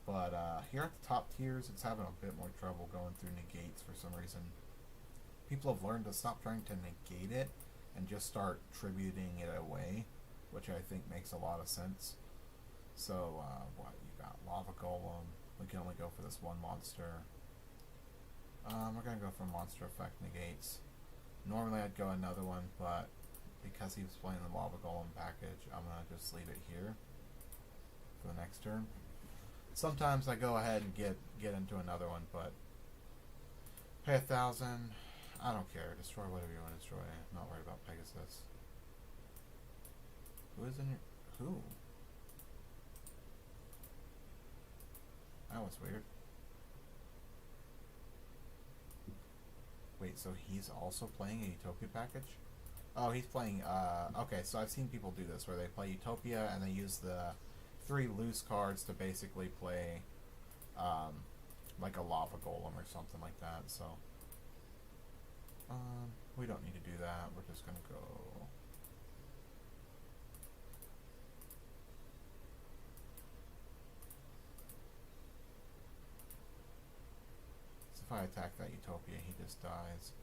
But here at the top tiers, it's having a bit more trouble going through negates for some reason. People have learned to stop trying to negate it and just start tributing it away, which I think makes a lot of sense. So, what, you got Lava Golem. We can only go for this one monster. We're going to go for monster effect negates. Normally I'd go another one, but because he was playing the Lava Golem package, I'm going to just leave it here for the next turn. Sometimes I go ahead and get into another one, but pay 1,000. I don't care. Destroy whatever you want to destroy. I'm not worried about Pegasus. Who is in your... Who? That was weird. Wait, so he's also playing a Utopia package? Oh, he's playing, okay, so I've seen people do this, where they play Utopia and they use the 3 loose cards to basically play, like a Lava Golem or something like that, so. We don't need to do that, we're just gonna go... If I attack that Utopia, he just dies.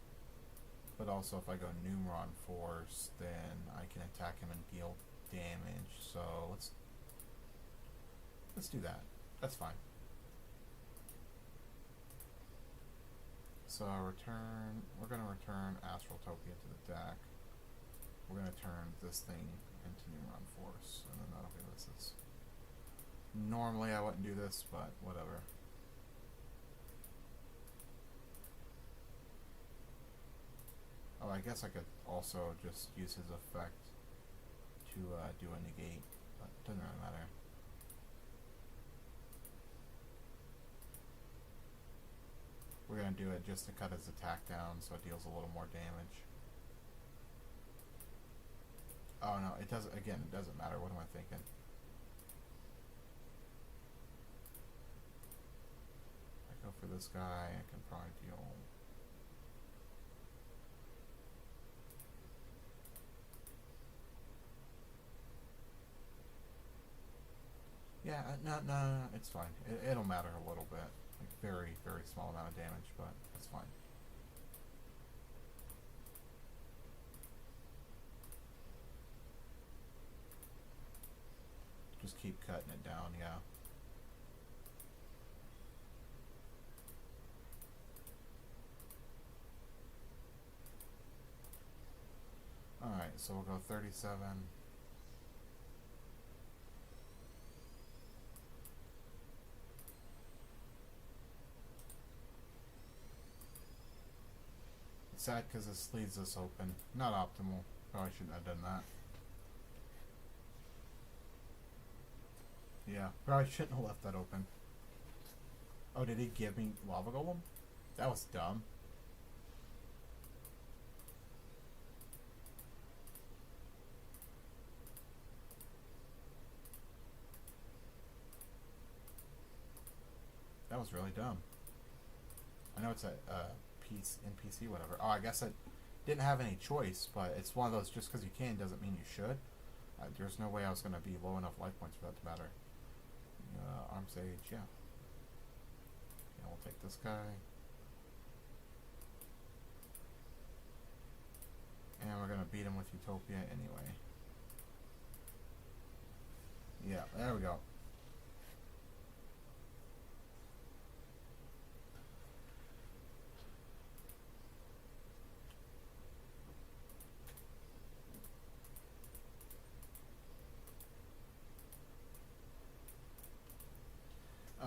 But also if I go Numeron Force, then I can attack him and deal damage. So let's do that. That's fine. So we're going to return Astraltopia to the deck. We're going to turn this thing into Numeron Force, and then that'll give us this. Normally I wouldn't do this, but whatever. Oh, I guess I could also just use his effect to do a negate, but it doesn't really matter. We're going to do it just to cut his attack down so it deals a little more damage. Oh no, it doesn't, again, it doesn't matter. What am I thinking? I go for this guy, I can probably deal... Yeah, no, it's fine. It'll matter a little bit. Like very, very small amount of damage, but that's fine. Just keep cutting it down, yeah. Alright, so we'll go 37. It's sad because this leaves us open. Not optimal. Probably shouldn't have done that. Yeah, probably shouldn't have left that open. Oh, did he give me Lava Golem? That was dumb. That was really dumb. I know it's a piece NPC, whatever. Oh, I guess I didn't have any choice, but it's one of those, just because you can doesn't mean you should. There's no way I was going to be low enough life points for that to matter. Arms Age, yeah. Yeah, we'll take this guy. And we're going to beat him with Utopia anyway. Yeah, there we go.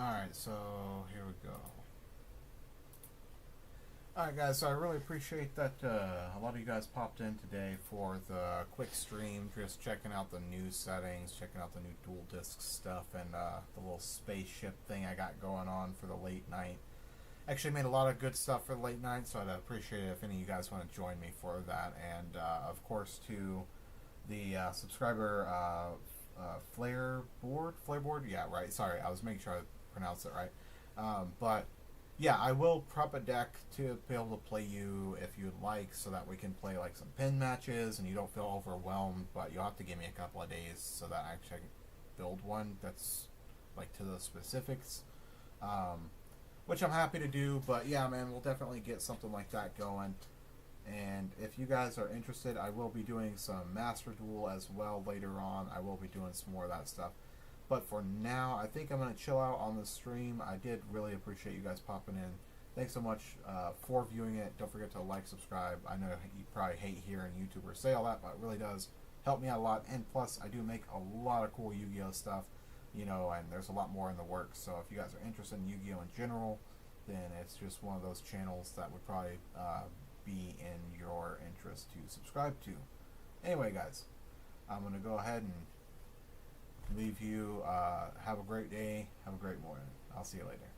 Alright, so here we go. Alright guys, so I really appreciate that a lot of you guys popped in today for the quick stream, just checking out the new settings, checking out the new dual disc stuff, and the little spaceship thing I got going on for the late night. Actually made a lot of good stuff for the late night, so I'd appreciate it if any of you guys want to join me for that. And of course to the subscriber Flareboard, yeah, right, sorry, I was making sure I pronounce it right. But yeah, I will prep a deck to be able to play you if you'd like, so that we can play like some pin matches and you don't feel overwhelmed, but you'll have to give me a couple of days so that I actually can build one that's like to the specifics, which I'm happy to do. But yeah, man, we'll definitely get something like that going. And if you guys are interested, I will be doing some Master Duel as well later on. I will be doing some more of that stuff. But for now, I think I'm going to chill out on the stream. I did really appreciate you guys popping in. Thanks so much for viewing it. Don't forget to like, subscribe. I know you probably hate hearing YouTubers say all that, but it really does help me out a lot. And plus, I do make a lot of cool Yu-Gi-Oh stuff, you know, and there's a lot more in the works. So if you guys are interested in Yu-Gi-Oh in general, then it's just one of those channels that would probably be in your interest to subscribe to. Anyway, guys, I'm going to go ahead and leave you. Have a great day. Have a great morning. I'll see you later.